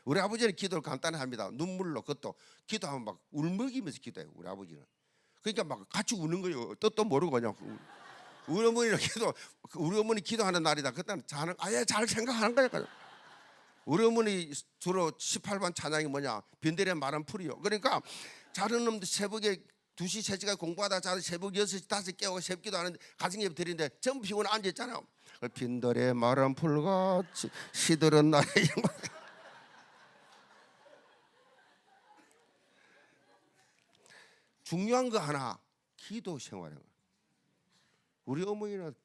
우리 아버지는 기도를 간단히 합니다. 눈물로. 그것도 기도하면 막 울먹이면서 기도해요. 우리 아버지는. 그러니까 막 같이 우는 거예요. 뜻도 모르고 그냥. 우리 어머니 기도하는 날이다. 그때는 자는 아예 잘 생각하는 거니까. 우리 어머니 주로 18번 찬양이 뭐냐? 빈들의 마른 풀이요. 그러니까 자는 놈들 새벽에 2시, 3시까지 공부하다 자는 새벽 6시, 5시 깨고 새벽기도 하는데 가정 예배 드리는데 전부 피곤해 앉아있잖아요. 빈들의 마른 풀같이 시들은 나의 중요한 거 하나, 기도 생활인 거예요. 우리 어머니는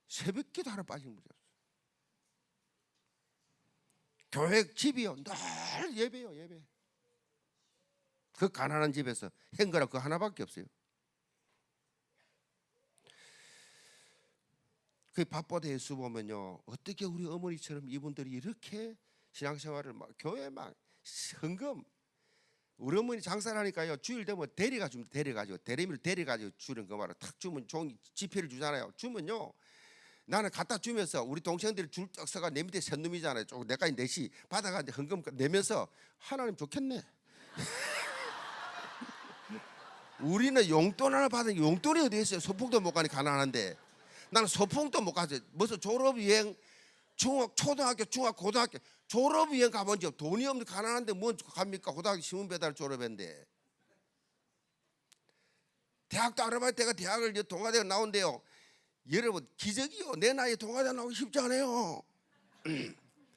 새벽기도 하나 빠진 분이 없어요. 교회 집이요, 늘 예배요, 예배. 그 가난한 집에서 한 거라 그 하나밖에 없어요. 그 밥보다 예수 보면요, 어떻게 우리 어머니처럼 이분들이 이렇게 신앙생활을 막 교회 막 헌금. 우리 어머니 장사를 하니까요, 주일 되면 데려가지고 대리미를 데려가지고 주는 거 말로 탁 주면 종이 지폐를 주잖아요. 주면요, 나는 갖다 주면서 우리 동생들이 줄 쫙 서가 내 밑에 선 놈이잖아요. 조금 내까지 넷이 받아가지고 헌금 내면서 하나님 좋겠네. 우리는 용돈 하나 받은 게 용돈이 어디 있어요? 소풍도 못 가니 가난한데. 나는 소풍도 못 가서 무슨 졸업여행 초등학교, 중학교, 고등학교 졸업여행 가본 적 돈이 없는 가난한데 뭐 갑니까? 고등학교 신문배달 졸업했는데. 대학도 아르바이트가 대학을 동아대가 나온대요. 여러분 기적이요. 내 나이에 동아대 나오기 쉽지 않아요.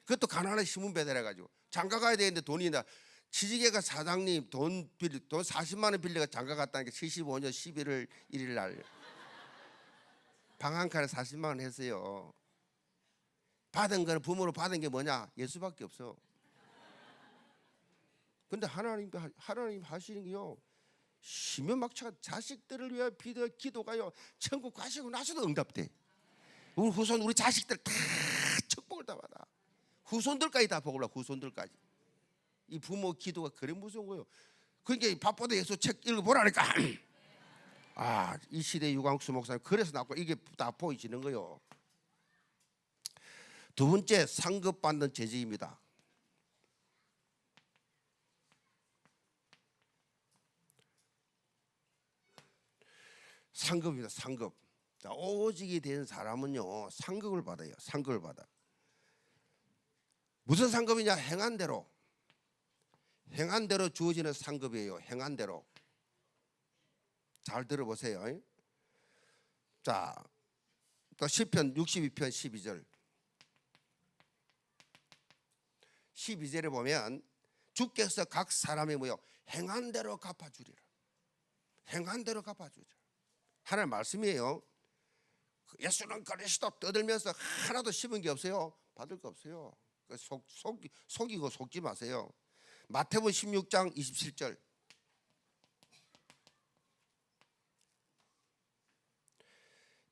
그것도 가난한 신문배달 해가지고 장가 가야 되는데 돈이 나. 취직회사 사장님 돈 40만 원 빌려가 장가 갔다니까 75년 11월 1일 날 방 한 칸에 40만 원 했어요. 받은 거는 부모로 받은 게 뭐냐? 예수밖에 없어. 근데 하나님 하시는 게요, 심연막차 자식들을 위해 기도가요, 천국 가시고 나서도 응답돼. 우리 후손, 우리 자식들 다 축복을 다 받아. 후손들까지 다 복을 받아. 후손들까지. 이 부모 기도가 그래 무서운 거예요. 그러니까 밥보다 예수 책 읽어보라니까. 아, 이 시대 유광수 목사님 그래서 나고 이게 다 보이시는 거예요. 두 번째, 상급받는 제지입니다. 상급입니다. 상급. 자, 오직이 된 사람은요, 상급을 받아요. 상급을 받아. 무슨 상급이냐? 행한 대로 주어지는 상급이에요. 행한 대로. 잘 들어보세요. 자, 또 시편 62편 12절. 12절에 보면 주께서 각 사람의 뭐요? 행한 대로 갚아주리라. 행한 대로 갚아주리라. 하나님 말씀이에요. 예수는 그리스도 떠들면서 하나도 씹은 게 없어요. 받을 거 없어요. 속이고 속지 마세요. 마태복음 16장 27절.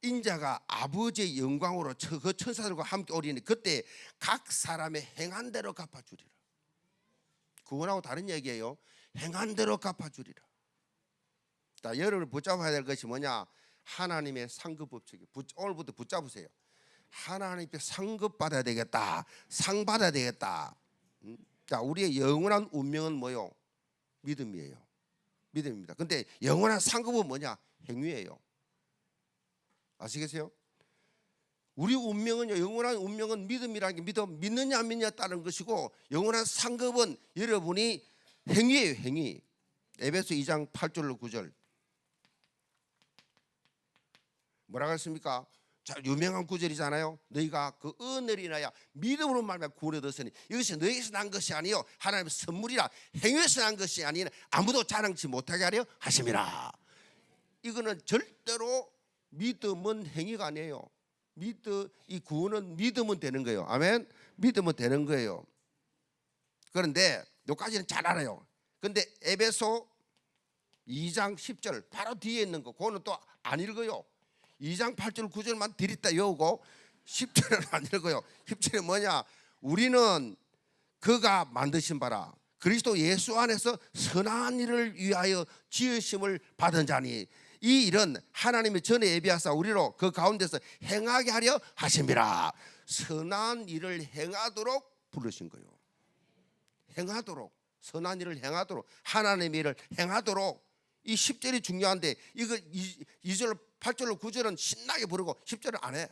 인자가 아버지의 영광으로 그 천사들과 함께 오리니 그때 각 사람의 행한 대로 갚아주리라. 그거하고 다른 얘기예요. 행한 대로 갚아주리라. 자, 여러분을 붙잡아야 될 것이 뭐냐? 하나님의 상급법칙이. 오늘부터 붙잡으세요. 하나님께 상급 받아야 되겠다. 상 받아야 되겠다. 자, 우리의 영원한 운명은 뭐요? 믿음이에요. 믿음입니다. 근데 영원한 상급은 뭐냐? 행위예요. 아시겠어요? 우리 운명은요, 영원한 운명은 믿음이라는 게 믿느냐 안 믿느냐에 따른 것이고, 영원한 상급은 여러분이 행위예요. 행위. 에베소 2장 8절로 9절. 뭐라고 했습니까? 자, 유명한 구절이잖아요. 너희가 그 은혜를 인하여 믿음으로 말미암아 구원을 얻었으니 이것이 너희에서 난 것이 아니요 하나님의 선물이라. 행위에서 난 것이 아니니 아무도 자랑치 못하게 하려 하심이라. 이거는 절대로 믿음은 행위가 아니에요. 이 구원은 믿으면 되는 거예요. 아멘. 믿으면 되는 거예요. 그런데 여기까지는 잘 알아요. 근데 에베소 2장 10절 바로 뒤에 있는 거, 그거는 또 안 읽어요. 2장 8절 9절만 들이다 외우고 10절은 안 읽어요. 10절이 뭐냐? 우리는 그가 만드신 바라 그리스도 예수 안에서 선한 일을 위하여 지으심을 받은 자니 이 일은 하나님이 전에 예비하사 우리로 그 가운데서 행하게 하려 하심이라. 선한 일을 행하도록 부르신 거예요. 행하도록, 선한 일을 행하도록, 하나님의 일을 행하도록. 이 10절이 중요한데 이거 2절 8절로 9절은 신나게 부르고 10절은 안 해.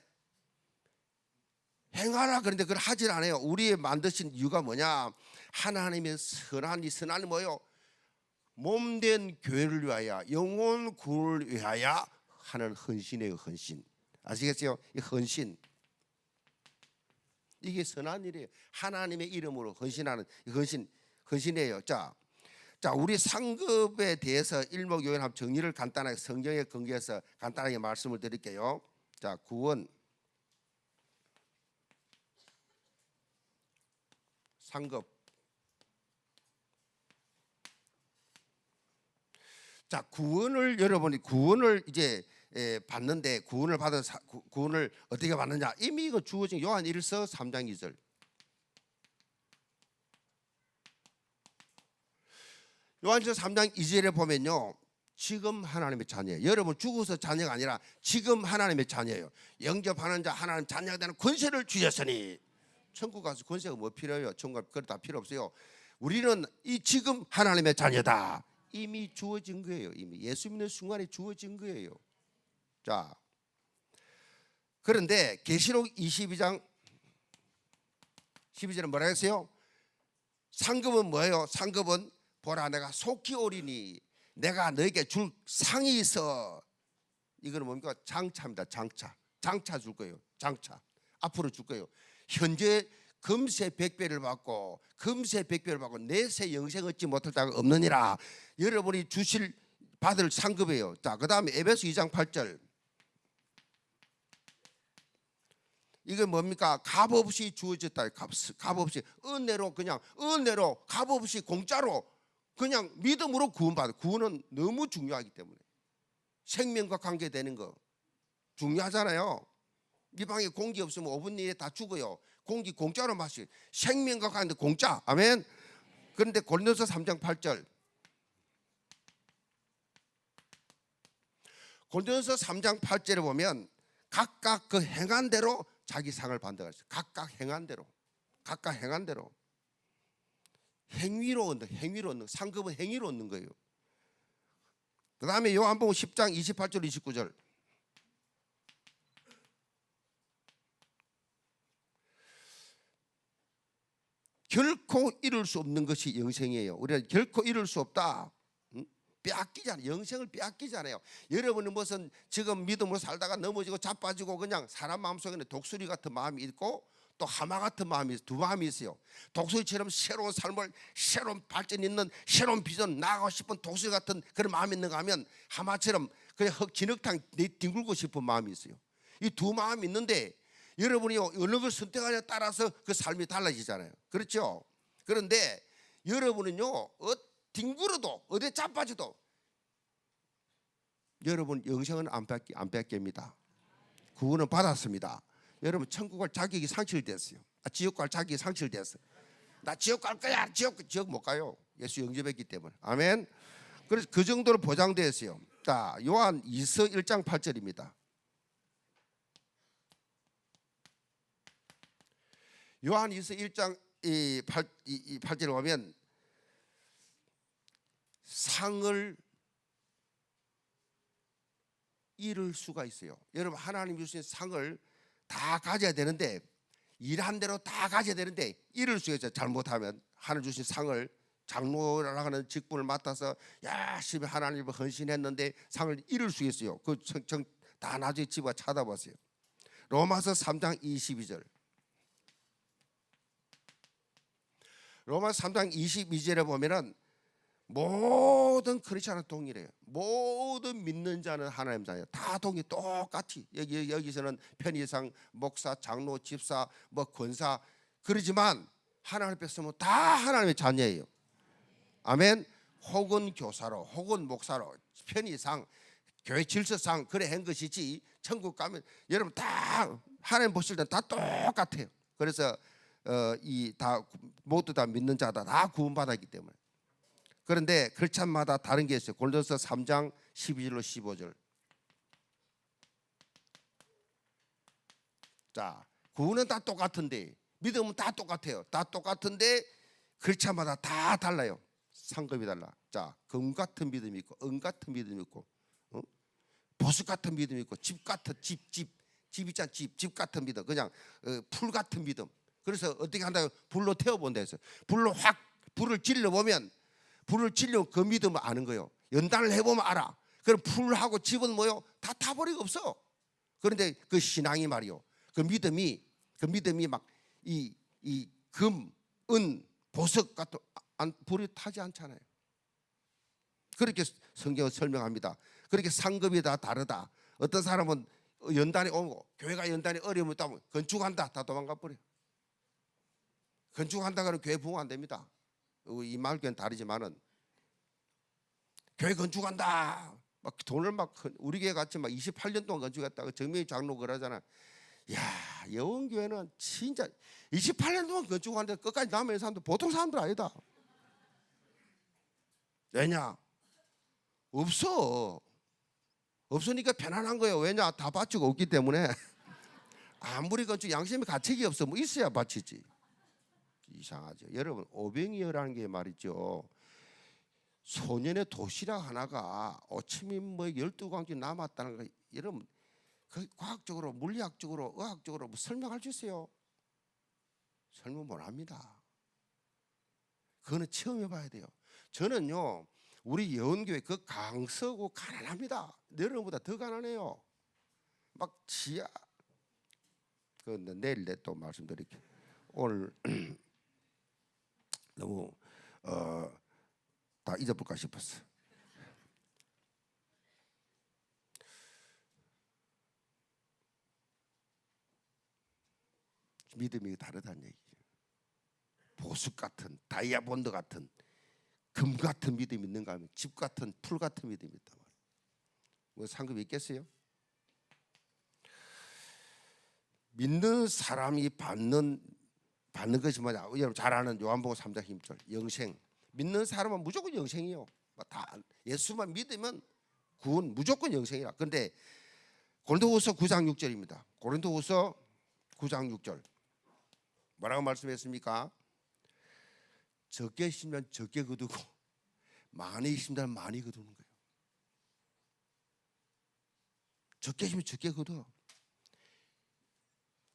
행하라 그런데 그걸 하질 않아요. 우리의 만드신 이유가 뭐냐? 하나님의 선한이 뭐예요? 몸된 교회를 위하여, 영혼 구원을 위하여 하는 헌신이에요. 헌신. 아시겠어요? 이 헌신, 이게 선한 일이에요. 하나님의 이름으로 헌신하는 헌신이에요. 자, 우리 상급에 대해서 일목요연 정리를 간단하게 성경에 근거해서 간단하게 말씀을 드릴게요. 자, 구원, 상급. 자, 여러분이 구원을 이제 받는데 구원을 어떻게 받느냐? 이미 이거 주어진 요한 1서 3장 2절. 요한일서 3장 2절에 보면요, 지금 하나님의 자녀예요. 여러분 죽어서 자녀가 아니라 지금 하나님의 자녀예요. 영접하는 자 하나님 자녀가 되는 권세를 주셨으니. 천국 가서 권세가 뭐 필요해요? 천국 그거 다 필요 없어요. 우리는 이 지금 하나님의 자녀다. 이미 주어진 거예요. 이미 예수 믿는 순간에 주어진 거예요. 자, 그런데 계시록 22장 12절에 뭐라 했어요? 상급은 뭐예요? 상급은 보라 내가 속히 오리니 내가 너에게 줄 상이 있어. 이거는 뭡니까? 장차입니다. 장차 줄 거예요. 장차 앞으로 줄 거예요. 현재 금세 100배를 받고 내세 영생 얻지 못할 자가 없느니라. 여러분이 받을 상급이에요. 자, 그 다음에 에베소 2장 8절. 이건 뭡니까? 값 없이 주어졌다. 값 없이 은혜로 값 없이 공짜로 그냥 믿음으로 구원받아. 구원은 너무 중요하기 때문에 생명과 관계되는 거 중요하잖아요. 이 방에 공기 없으면 5분 내에 다 죽어요. 공기 공짜로 마시. 생명과 관계 공짜. 아멘. 그런데 고린도서 3장 8절. 고린도서 3장 8절에 보면 각각 그 행한 대로 자기 상을 받는다 그랬어요. 각각 행한 대로. 행위로 얻는 상급은 행위로 얻는 거예요. 그 다음에 요한복음 10장 28절 29절. 결코 이룰 수 없는 것이 영생이에요. 우리가 결코 이룰 수 없다. 빼앗기잖아요. 영생을 빼앗기잖아요. 여러분은 무슨 지금 믿음으로 살다가 넘어지고 자빠지고 그냥 사람 마음속에는 독수리 같은 마음이 있고 또 하마 같은 마음이, 두 마음이 있어요. 독수리처럼 새로운 삶을, 새로운 발전 있는 새로운 비전, 나가고 싶은 독수리 같은 그런 마음이 있는가 하면 하마처럼 그냥 진흙탕 뒹굴고 싶은 마음이 있어요. 이 두 마음이 있는데 여러분이 어느 걸 선택하냐에 따라서 그 삶이 달라지잖아요. 그렇죠? 그런데 여러분은요, 뒹굴어도 어디 자빠져도 여러분 영생은 안 뺏깁니다. 구원은 받았습니다. 여러분 천국 갈 자격이 상실됐어요. 지옥 갈 자격이 상실됐어요. 나 지옥 갈 거야. 지옥 못 가요. 예수 영접했기 때문에. 아멘. 그래서 그 정도로 보장되어 있어요. 자, 요한 2서 1장 8절입니다. 요한 2서 1장 8절에 보면 상을 잃을 수가 있어요. 여러분 하나님 주신 상을 다 가져야 되는데 일한 대로 다 가져야 되는데 잃을 수가 있어요. 잘못하면 하나님 주신 상을 장로라고 하는 직분을 맡아서 열심히 하나님을 헌신했는데 상을 잃을 수 있어요. 다 나중에 집어 찾아보세요. 로마서 3장 22절. 로마서 3장 22절에 보면은 모든 크리스천은 동일해요. 모든 믿는 자는 하나님 자녀. 다 똑같이. 여기서는 편의상, 목사, 장로, 집사, 권사 그러지만 하나님 앞에서는 다 하나님의 자녀예요. 아멘. 혹은 교사로, 혹은 목사로, 편의상, 교회 질서상 그래 한 것이지 천국 가면 여러분 다 하나님 보실 때 다 똑같아요. 그래서 모두 다 믿는 자다 다 구원받았기 때문에. 그런데 글자마다 다른 게 있어요. 고린도서 3장 12절로 15절. 자, 구원은 다 똑같은데, 믿음은 다 똑같아요. 다 똑같은데 글자마다 다 달라요. 상급이 달라. 자, 금 같은 믿음이 있고, 은 같은 믿음이 있고, 보석 같은 믿음이 있고, 집 같은 집 있잖아. 집 같은 믿음. 그냥 풀 같은 믿음. 그래서 어떻게 한다고 불로 태워본다 해서 불로 확 불을 질러보면 그 믿음을 아는 거예요. 연단을 해보면 알아. 그럼 풀하고 집은 뭐요? 다 타버리고 없어. 그런데 그 신앙이 말이요. 그 믿음이 막 이 금, 은, 보석 같은 불이 타지 않잖아요. 그렇게 성경은 설명합니다. 그렇게 상급이 다 다르다. 어떤 사람은 연단이 오고 교회가 연단이 어려움이 있다면 건축한다. 다 도망가 버려. 건축한다 그러면 교회 부흥 안 됩니다. 이 말과는 다르지만은 교회 건축한다. 막 돈을 막 우리 교회 같이 막 28년 동안 건축했다고 정명희 장로 그러잖아. 야, 여원교회는 진짜 28년 동안 건축하는데 끝까지 남은 사람들 보통 사람들 아니다. 왜냐? 없으니까 편안한 거예요. 왜냐? 다 바치고 없기 때문에. 아무리 건축 양심의 가책이 없어 뭐 있어야 바치지. 이상하죠. 여러분, 오병이어라는 게 말이죠. 소년의 도시락 하나가 오치민 뭐 12광지 남았다는 거 여러분 그 과학적으로 물리학적으로 의학적으로 뭐 설명할 수 있어요? 설명 못 합니다. 그거는 체험해 봐야 돼요. 저는요 우리 예언교회 그 강서고 가난합니다. 여러분보다 더 가난해요. 막 지하 그 내일 또 말씀드릴게요. 오늘 너무 다 잊어볼까 싶었어. 믿음이 다르다는 얘기죠. 보석 같은 다이아몬드 같은 금 같은 믿음이 있는가 하면 집 같은 풀 같은 믿음이 있단 말이에요. 뭐 상급이 있겠어요? 믿는 사람이 받는 것이 뭐냐? 여러분 잘 아는 요한복음 3장 10절 영생. 믿는 사람은 무조건 영생이요. 다 예수만 믿으면 구원 무조건 영생이라. 그런데 고린도후서 9장 6절입니다. 고린도후서 9장 6절 뭐라고 말씀했습니까? 적게 심으면 적게 거두고 많이 심으면 많이 거두는 거예요. 적게 심으면 적게 거둬.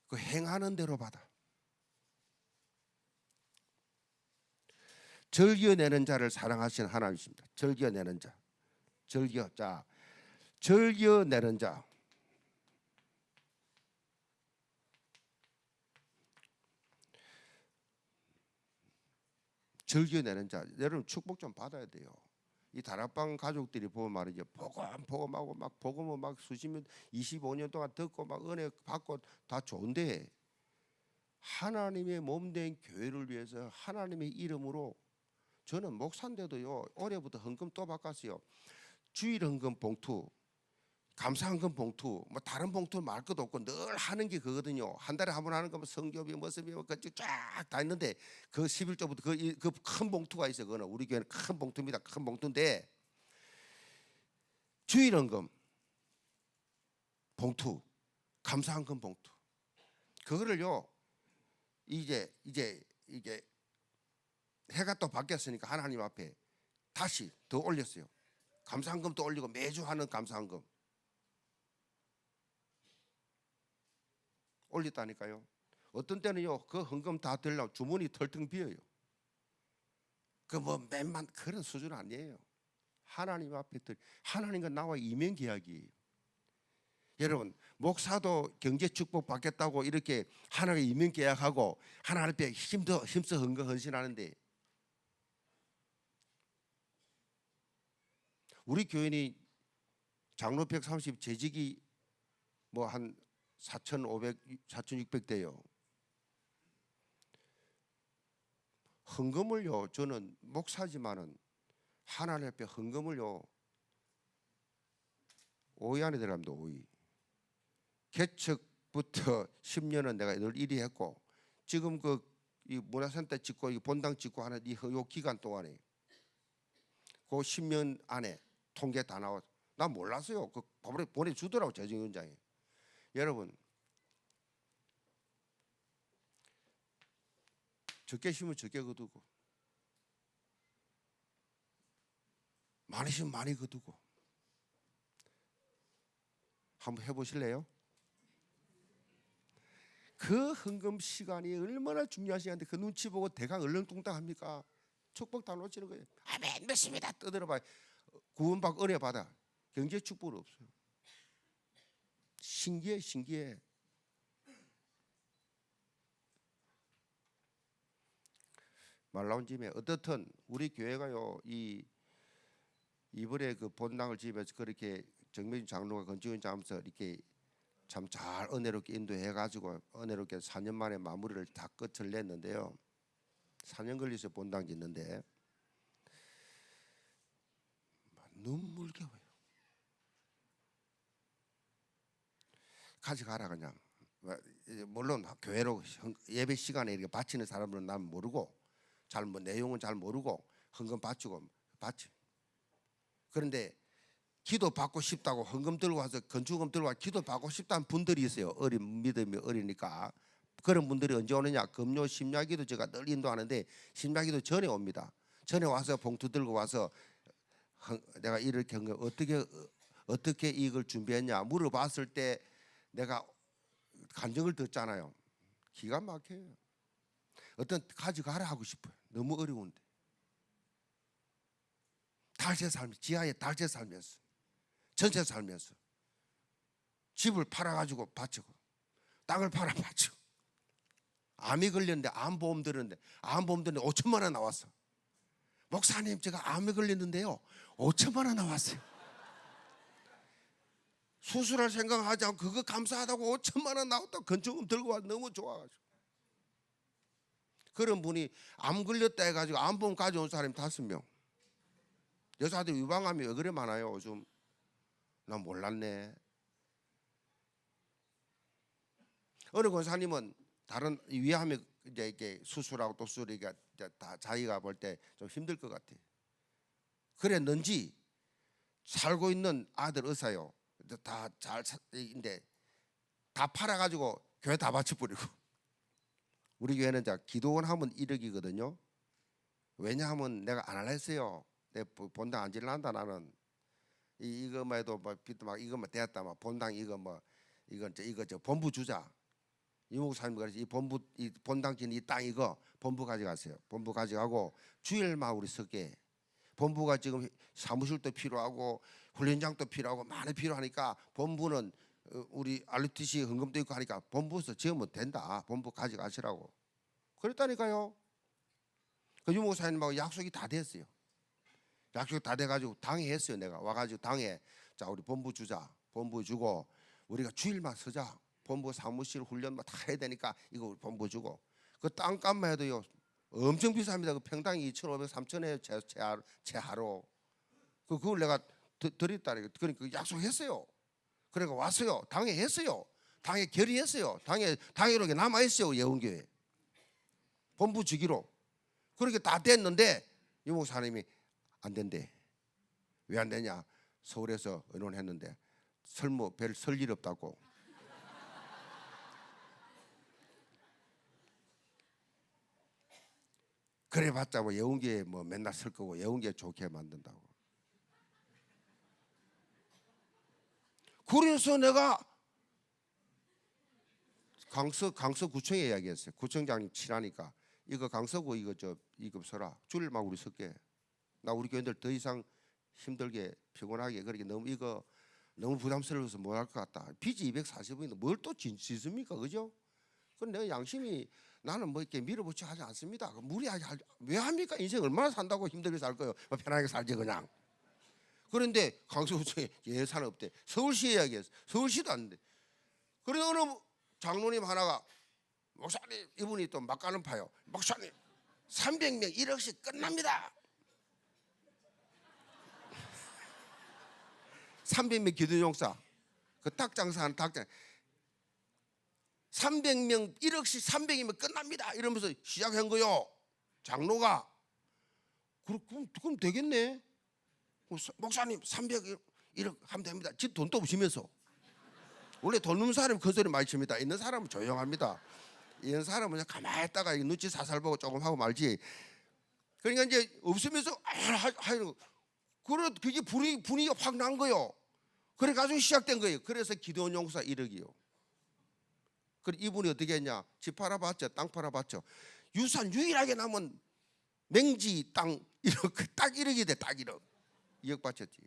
그 행하는 대로 받아. 즐겨내는 자를 사랑하시는 하나님이십니다. 즐겨내는 자. 즐겨내는 자. 즐겨내는 자. 여러분 축복 좀 받아야 돼요. 이 다락방 가족들이 보면 말이죠. 복음하고 막 복음을 막 수십년 25년 동안 듣고 막 은혜 받고 다 좋은데 하나님의 몸된 교회를 위해서 하나님의 이름으로 저는 목사인데도요 올해부터 헌금 또 바꿨어요. 주일 헌금 봉투, 감사 헌금 봉투, 뭐 다른 봉투 말 것도 없고 늘 하는 게 그거든요. 한 달에 한 번 하는 거면 성교비 모습이 쫙다 있는데 그 11조부터 그 큰 봉투가 있어요. 그거는 우리 교회는 큰 봉투입니다. 큰 봉투인데 주일 헌금 봉투, 감사 헌금 봉투 그거를요 이제 이게 해가 또 바뀌었으니까 하나님 앞에 다시 더 올렸어요. 감사헌금도 올리고 매주 하는 감사헌금 올렸다니까요. 어떤 때는요 그 헌금 다 들려고 주머니 털텅 비어요. 그 뭐 몇만 그런 수준 아니에요. 하나님 앞에 하나님과 나와 이면 계약이에요. 여러분 목사도 경제 축복 받겠다고 이렇게 하나님과 이면 계약하고 하나님 앞에 힘써 헌금 헌신하는데 우리 교인이 장로 130 재직이 뭐 한 4,500, 4,600대요. 헌금을요 저는 목사지만은 하나님 앞에 헌금을요 5위 안에 들어갑니다. 5위. 개척부터 10년은 내가 늘 1위 했고 지금 이 문화센터 짓고 이 본당 짓고 하는 요 기간 동안에 그 10년 안에 통계 다 나와. 난 몰랐어요. 그 법원에 보내주더라고 재정위원장이. 여러분 적게 심으면 적게 거두고 많이 심으면 많이 거두고. 한번 해보실래요? 그 헌금 시간이 얼마나 중요한 시간인데 그 눈치 보고 대강 얼렁뚱땅합니까? 축복 다 놓치는 거예요. 아멘 믿습니다 떠들어봐. 구원받고 은혜 받아. 경제 축복은 없어요. 신기해 신기해. 말 나온 김에 어떻든 우리 교회가요 이번에 그 본당을 지으면서 그렇게 정명준 장로가 건축위원장 하면서 이렇게 참 잘 은혜롭게 인도해가지고 은혜롭게 4년 만에 마무리를 다 끝을 냈는데요. 4년 걸려서 본당 짓는데 눈물겨워요. 가져가라 그냥. 물론 교회로 예배 시간에 이렇게 바치는 사람들은 난 모르고 잘 뭐 내용은 잘 모르고 헌금 바치고 바치. 그런데 기도 받고 싶다고 헌금 들고 와서 건축금 들고 와서 기도 받고 싶다는 분들이 있어요. 어린 믿음이 어리니까. 그런 분들이 언제 오느냐? 금요 심야기도 제가 늘 인도하는데 심야기도 전에 옵니다. 전에 와서 봉투 들고 와서 내가 이렇게 한 거 어떻게 이걸 준비했냐 물어봤을 때 내가 간증을 듣잖아요. 기가 막혀요. 어떤 가져가라 하고 싶어요. 너무 어려운데. 달새 살면서 지하에 달새 살면서 전세 살면서 집을 팔아가지고 바치고 땅을 팔아 바치고 암이 걸렸는데 암보험 들었는데 암보험 들었는데 5천만 원 나왔어. 목사님 제가 암에 걸렸는데요 5천만 원 나왔어요. 수술할 생각하지 않고 그거 감사하다고 5천만 원 나왔다고 건축금 들고 와서 너무 좋아가지고. 그런 분이 암 걸렸다 해가지고 암보험 가져온 사람이 5명. 여자들 유방암이 왜 그래 많아요 요즘. 난 몰랐네. 어느 권사님은 다른 위암에 이제 이렇게 수술하고 또 수술이가 다 자기가 볼 때 좀 힘들 것 같아. 그랬는지 살고 있는 아들 의사요. 다 잘인데 다 팔아가지고 교회 다 바쳐버리고. 우리 교회는 자 기도원 하면 1억이거든요. 왜냐하면 내가 안 할라 했어요. 내 본당 안 질란다 나는. 이거만 해도 뭐 빚도 막 이거만 되었다 막 본당 이거 뭐 이거 저 본부 주자. 이목사님 그래서 이 본당 짓는 이 땅 이거 본부 가져가세요. 본부 가져가고 주일만 우리 서게. 본부가 지금 사무실도 필요하고 훈련장도 필요하고 많이 필요하니까 본부는 우리 RTC 헌금도 있고 하니까 본부에서 지으면 된다. 본부 가져가시라고. 그랬다니까요. 그 유목사님하고 약속이 다 됐어요. 약속 다 돼가지고 당에 했어요. 내가 와가지고 당에 자 우리 본부 주자. 본부 주고 우리가 주일만 서자. 본부 사무실 훈련 다 해야 되니까 이거 우리 본부 주고. 그 땅값만 해도요 엄청 비쌉니다. 그 평당 2,500, 3,000에 제하로. 그걸 내가 드렸다. 그러니까 약속했어요. 그러니까 왔어요. 당에 했어요. 당에 결의했어요. 당에로 남아 있어요. 예원교회 본부 주기로. 그렇게 다 됐는데 유목사님이 안 된대. 왜 안 되냐? 서울에서 의논했는데 별 설 일 없다고. 그래봤자 뭐 예원교회 뭐 맨날 쓸 거고 예원교회 좋게 만든다고. 그래서 내가 강서구청에 이야기했어요. 구청장님 친하니까 이거 강서구 이거 써라. 주일만 우리 쓸게. 나 우리 교인들 더 이상 힘들게 피곤하게 그렇게 너무 부담스러워서 못 할 것 같다. 빚이 240원인데 뭘 또 짓습니까, 그죠? 그럼 내가 양심이 나는 뭐 이렇게 밀어붙여 하지 않습니다. 무리하게 왜 합니까? 인생 얼마나 산다고 힘들게 살 거예요. 편하게 살지 그냥. 그런데 강서구청에 예산 없대. 서울시에 이야기했어. 서울시도 안 돼. 그래서 어느 장로님 하나가 목사님 이분이 또 막가는 파요. 목사님 300명 1억씩 끝납니다. 300명 기도용사 그 닭 장사하는 닭장 300명 1억씩 300이면 끝납니다. 이러면서 시작한 거요. 장로가 그럼 되겠네. 목사님 300억 하면 됩니다. 지 돈도 없으면서. 원래 돈 없는 사람은 그 소리 많이 칩니다. 있는 사람은 조용합니다. 있는 사람은 그냥 가만히 있다가 눈치 살살 보고 조금 하고 말지. 그러니까 이제 없으면서 하는 그래 그게 분위기가 확 난 거요. 그래가지고 시작된 거예요. 그래서 기도원 용사 1억이요. 그래 이분이 어떻게 했냐? 집 팔아봤죠. 땅 팔아봤죠. 유산 유일하게 남은 맹지 땅 1억, 딱 1억이 돼. 딱 1억. 2억 바쳤지.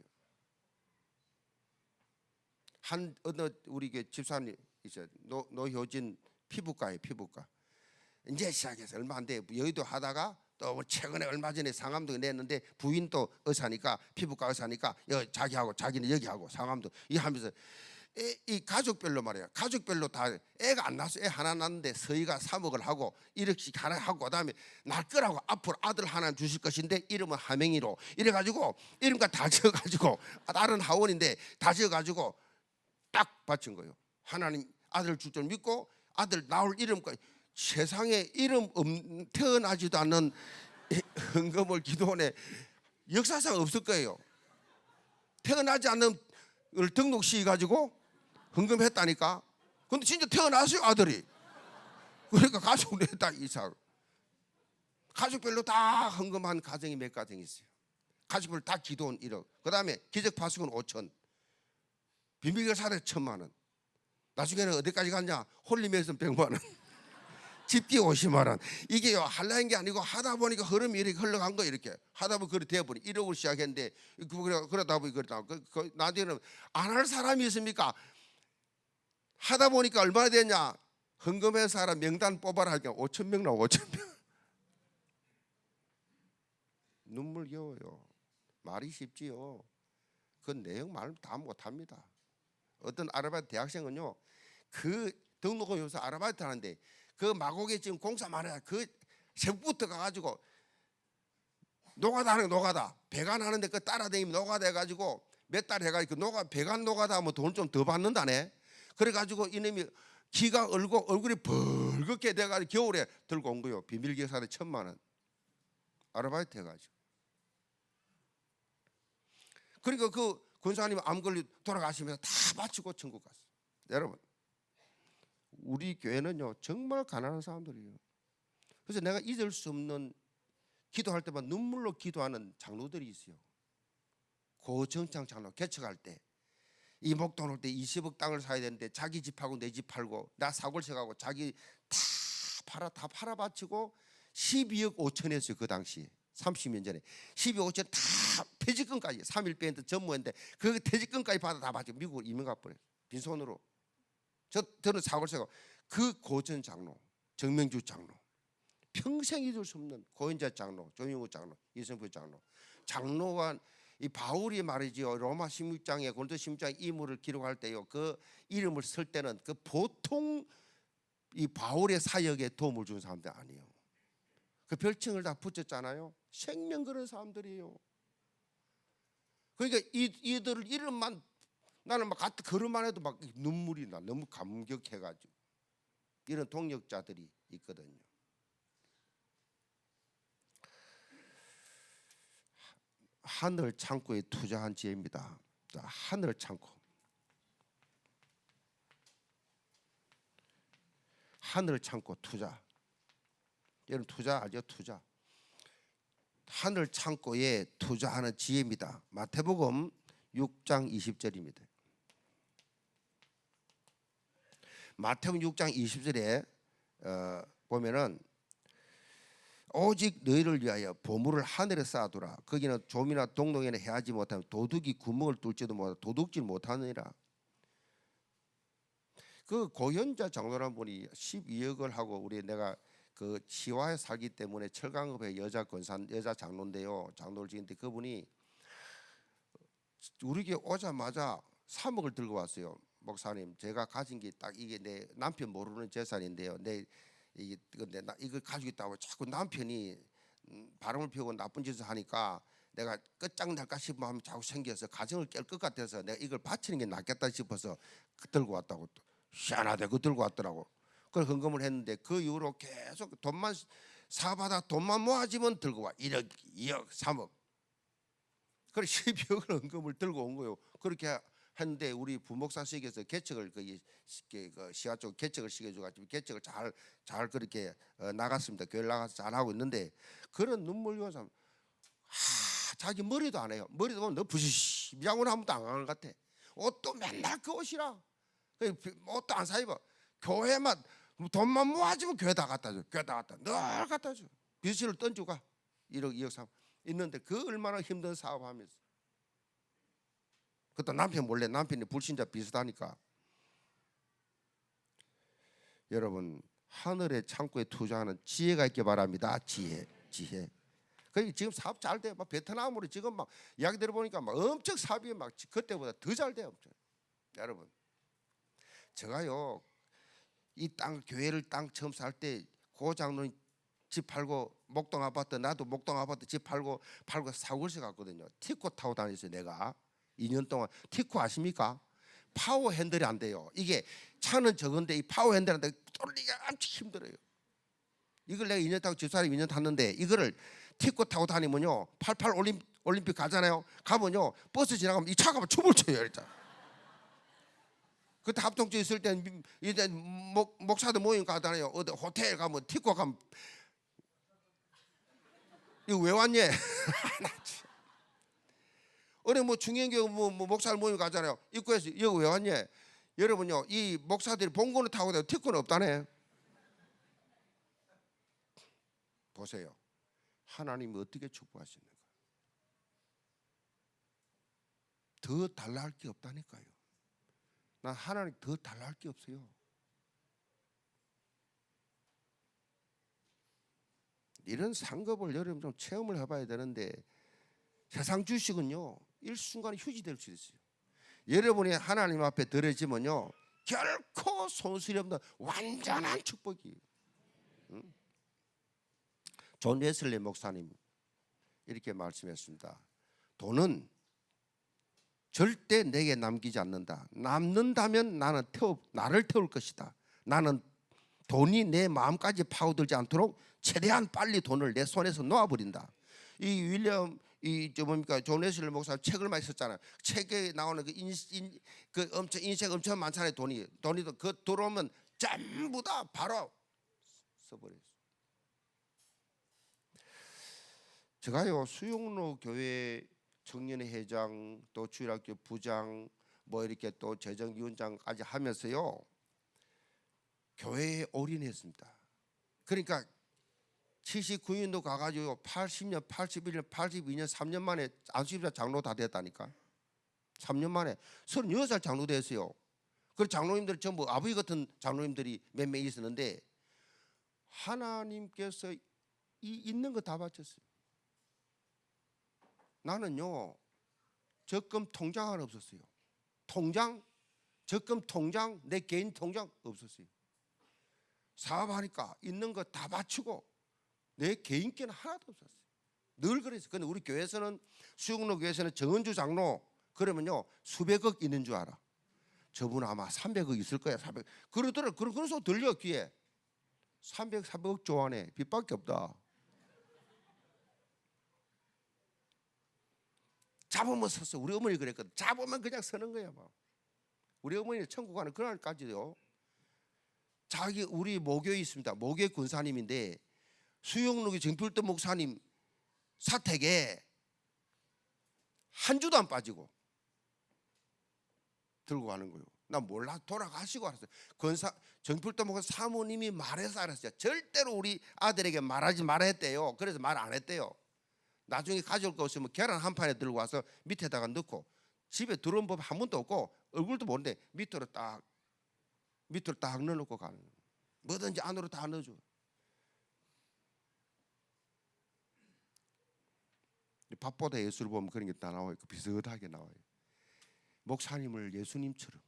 한 어느 우리 집사님 있어요. 노효진 피부과에 피부과. 이제 시작해서 얼마 안 돼. 여의도 하다가 또 최근에 얼마 전에 상암도 냈는데 부인도 의사니까 피부과 의사니까 자기하고 자기는 여기하고 상암도 이 하면서 이 가족별로 말이야. 가족별로 다 애가 안 낳았어. 애 하나 낳는데 서희가 3억을 하고 1억씩 하나 하고 그다음에 낳을 거라고 앞으로 아들 하나 주실 것인데 이름은 하명이로 이래가지고 이름과 다 지어가지고 다른 하원인데 다 지어가지고 딱 바친 거예요. 하나님 아들 줄 줄 믿고 아들 나올 이름까지. 세상에 이름 태어나지도 않는 헌금을 기도원에 역사상 없을 거예요. 태어나지 않는 걸 등록시켜 가지고 헌금했다니까. 근데 진짜 태어났어요 아들이. 그러니까 가족들이 다 이사. 가족별로 다 헌금한 가정이 몇 가정 있어요. 가족별로 다 기도원 1억. 그 다음에 기적파수꾼 5천. 비밀교사를 1,000만 원. 나중에는 어디까지 갔냐? 홀리멜슨 100만 원. 집기 50만 원. 이게요 할라는 게 아니고 하다 보니까 흐름이 이렇게 흘러간 거 이렇게 하다 보니 그렇게 되어버리 1억을 시작했는데 그러다 보니 그러다 나한테는 안 할 사람이 있습니까? 하다 보니까 얼마나 됐냐? 헌금한 사람 명단 뽑아라 하니까 5,000명 나와 5,000명. 눈물겨워요. 말이 쉽지요. 그 내용 말 다 못합니다. 어떤 아르바이트 대학생은요 그 등록금 요소 아르바이트 하는데 그 마곡에 지금 공사만 해야 그 새벽부터 가가지고 노가다 하는 노가다 배관 하는데 그 따라다니면 노가다 해가지고 몇 달 해가지고 그 배관 노가다 하면 돈을 좀 더 받는다네. 그래가지고 이놈이 기가 얼굴이 벌겋게 돼가지고 겨울에 들고 온 거요. 비밀계사를 1,000만 원 아르바이트 해가지고. 그러니까 그 권사님 암 걸려 돌아가시면서 다 바치고 천국 갔어요. 여러분 우리 교회는요 정말 가난한 사람들이에요. 그래서 내가 잊을 수 없는 기도할 때만 눈물로 기도하는 장로들이 있어요. 고정창 장로 개척할 때 이 목돈 올 때 20억 땅을 사야 되는데 자기 집하고 내 집 팔고 나 사골 세가고 자기 다 팔아 바치고 12억 5천 했어요. 그 당시 30년 전에 12억 5천 다 퇴직금까지 3일 빼는데 전무했는데 그 퇴직금까지 받아 다 바치고 미국으로 이민 가버려요. 빈손으로. 저는 사골 세가고 그 고전 장로 정명주 장로 평생 잊을 수 없는 고현자 장로 조용우 장로 이성표 장로가 이 바울이 말이지요. 로마 16장에 고린도 16장 이물을 기록할 때요. 그 이름을 쓸 때는 그 보통 이 바울의 사역에 도움을 준 사람들 아니에요. 그 별칭을 다 붙였잖아요. 생명 그런 사람들이에요. 그러니까 이들 이름만 나는 막 걸음만 해도 막 눈물이 나. 너무 감격해가지고 이런 동력자들이 있거든요. 하늘 창고에 투자한 지혜입니다. 하늘 창고. 하늘 창고 투자. 여러분 투자 알죠? 투자. 하늘 창고에 투자하는 지혜입니다. 마태복음 6장 20절입니다. 마태복음 6장 20절에 보면은 오직 너희를 위하여 보물을 하늘에 쌓아두라. 거기는 좀이나 동동이나 해하지 못하면 도둑이 구멍을 뚫지도 못하고 도둑질 못하느니라. 그 고현자 장로란 분이 12억을 하고 우리 내가 그 치와에 살기 때문에 철강읍의 여자 장로인데요. 장로를 지는데 그분이 우리에게 오자마자 3억을 들고 왔어요. 목사님, 제가 가진 게 딱 이게 내 남편 모르는 재산인데요. 나 이걸 가지고 있다고 자꾸 남편이 바람을 피우고 나쁜 짓을 하니까 내가 끝장날까 싶으면 하면 자꾸 생겨서 가정을 깰 것 같아서 내가 이걸 바치는 게 낫겠다 싶어서 들고 왔다고. 희한하대. 그 들고 왔더라고. 그걸 헌금을 했는데 그 이후로 계속 돈만 사받아 돈만 모아지면 들고 와. 1억, 2억, 3억. 그래 12억을 헌금을 들고 온 거예요. 그렇게 했는데 우리 부목사식에서 개척을 그 시와 쪽 개척을 시켜줘가지고 개척을 잘 그렇게 나갔습니다. 교회 나가서 잘 하고 있는데 그런 눈물 요사 자기 머리도 안 해요. 머리도 보면 너 부시시 미장원 아무도 안 가는 것 같아. 옷도 맨날 그 옷이라 옷도 안 사 입어. 교회만 돈만 모아지면 교회다 갖다 줘. 교회다 갖다 늘 갖다 줘. 빚을 던지고 가 1억 2억 사업 있는데 그 얼마나 힘든 사업하면서 그것도 남편 몰래 남편이 불신자 비슷하니까. 여러분 하늘의 창고에 투자하는 지혜가 있기 바랍니다. 지혜. 그 지금 사업 잘 돼. 막 베트남으로 지금 막 이야기 들어보니까 막 엄청 사업이 막 그때보다 더 잘 돼요. 여러분 제가요 이 땅 교회를 땅 처음 살 때 고 장로님 집 팔고 목동 아파트 나도 목동 아파트 집 팔고 사골세 갔거든요. 티코 타고 다녔어요. 내가 2년 동안. 티코 아십니까? 파워 핸들이 안 돼요. 이게 차는 적은데 이 파워 핸들한테 돌리기가 엄청 힘들어요. 이걸 내가 2년 타고 집사람 2년 탔는데 이거를 티코 타고 다니면요 88 올림픽 가잖아요. 가면요 버스 지나가면 이 차가 막 춤을 춰요. 일단 그때 합동체 있을 때 이제 목사들 모임 가잖아요. 어디 호텔 가면 티코 가면 이거 왜 왔니? 어디 뭐 중형교 뭐 목사들 모임 가잖아요. 입구에서 이거 왜 왔니? 여러분요 이 목사들이 봉고는 타고 다니고 티코는 없다네. 보세요. 하나님이 어떻게 축복하시는가. 더 달라 할 게 없다니까요. 난 하나님 더 달라 할 게 없어요. 이런 상급을 여러분 좀 체험을 해봐야 되는데 세상 주식은요 일순간에 휴지될 수 있어요. 여러분이 하나님 앞에 드려지면요 결코 손실이 없는 완전한 축복이에요. 응? 존 웨슬리 목사님 이렇게 말씀했습니다. 돈은 절대 내게 남기지 않는다. 남는다면 나를 태울 것이다. 나는 돈이 내 마음까지 파고들지 않도록 최대한 빨리 돈을 내 손에서 놓아버린다. 이 윌리엄 존 웨슬리 목사 책을 많이 썼잖아요. 책에 나오는 그 엄청 인생 엄청 많잖아요. 돈이 그 들어오면 전부 다 바로 써버렸어요. 제가요 수용로 교회 청년회 회장 또 주일학교 부장 뭐 이렇게 또 재정위원장까지 하면서요 교회에 올인했습니다. 그러니까 79년도 가가지고 80년, 81년, 82년 3년 만에 안수집사 장로 다 됐다니까. 3년 만에 36살 장로 됐어요. 그 장로님들 전부 아버지 같은 장로님들이 몇 명 있었는데 하나님께서 있는 거 다 바쳤어요. 나는요 적금 통장 하나 없었어요. 적금 통장 내 개인 통장 없었어요. 사업하니까 있는 거 다 바치고 내 개인께는 하나도 없었어요. 늘 그랬어요. 근데 우리 교회에서는 수용로 교회에서는 정은주 장로 그러면요 수백억 있는 줄 알아. 저분 아마 300억 있을 거야. 300. 그러더라. 그런 소리 들려 귀에. 400억 좋아하네. 빚밖에 없다. 잡으면 섰어. 우리 어머니 그랬거든. 잡으면 그냥 서는 거야. 뭐. 우리 어머니는 천국 가는 그날까지요. 우리 모교에 있습니다. 모교 군사님인데 수용록의 정필도 목사님 사택에 한 주도 안 빠지고 들고 가는 거예요. 나 몰라 돌아가시고 알았어요. 정필도 목사 사모님이 말해서 알았어요. 절대로 우리 아들에게 말하지 말아 했대요. 그래서 말 안 했대요. 나중에 가져올 거 없으면 계란 한 판에 들고 와서 밑에다가 넣고 집에 들어온 법 한 번도 없고 얼굴도 모르는데 밑으로 딱 넣어놓고 가는 거예요. 뭐든지 안으로 다 넣어줘. 밥보다 예수를 보면 그런 게 다 나와요. 비슷하게 나와요. 목사님을 예수님처럼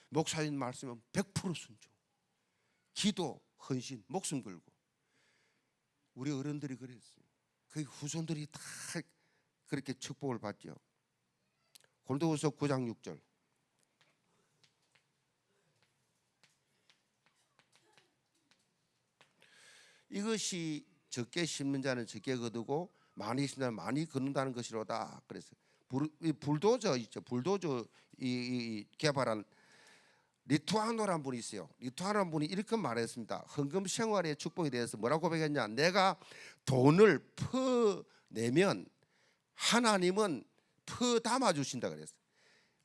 목사님 말씀은 100% 순종, 기도, 헌신, 목숨 걸고 우리 어른들이 그랬어요. 그 후손들이 다 그렇게 축복을 받죠. 고린도후서 9장 6절. 이것이 적게 심는 자는 적게 거두고 많이 있으면 많이 걷는다는 것이로다. 그래서 이 불도저 있죠. 불도저 이 개발한 리투아노라는 분이 있어요. 리투아노라는 분이 이렇게 말했습니다. 헌금 생활의 축복에 대해서 뭐라고 고백했냐? 내가 돈을 퍼내면 하나님은 퍼 담아 주신다 그랬어요.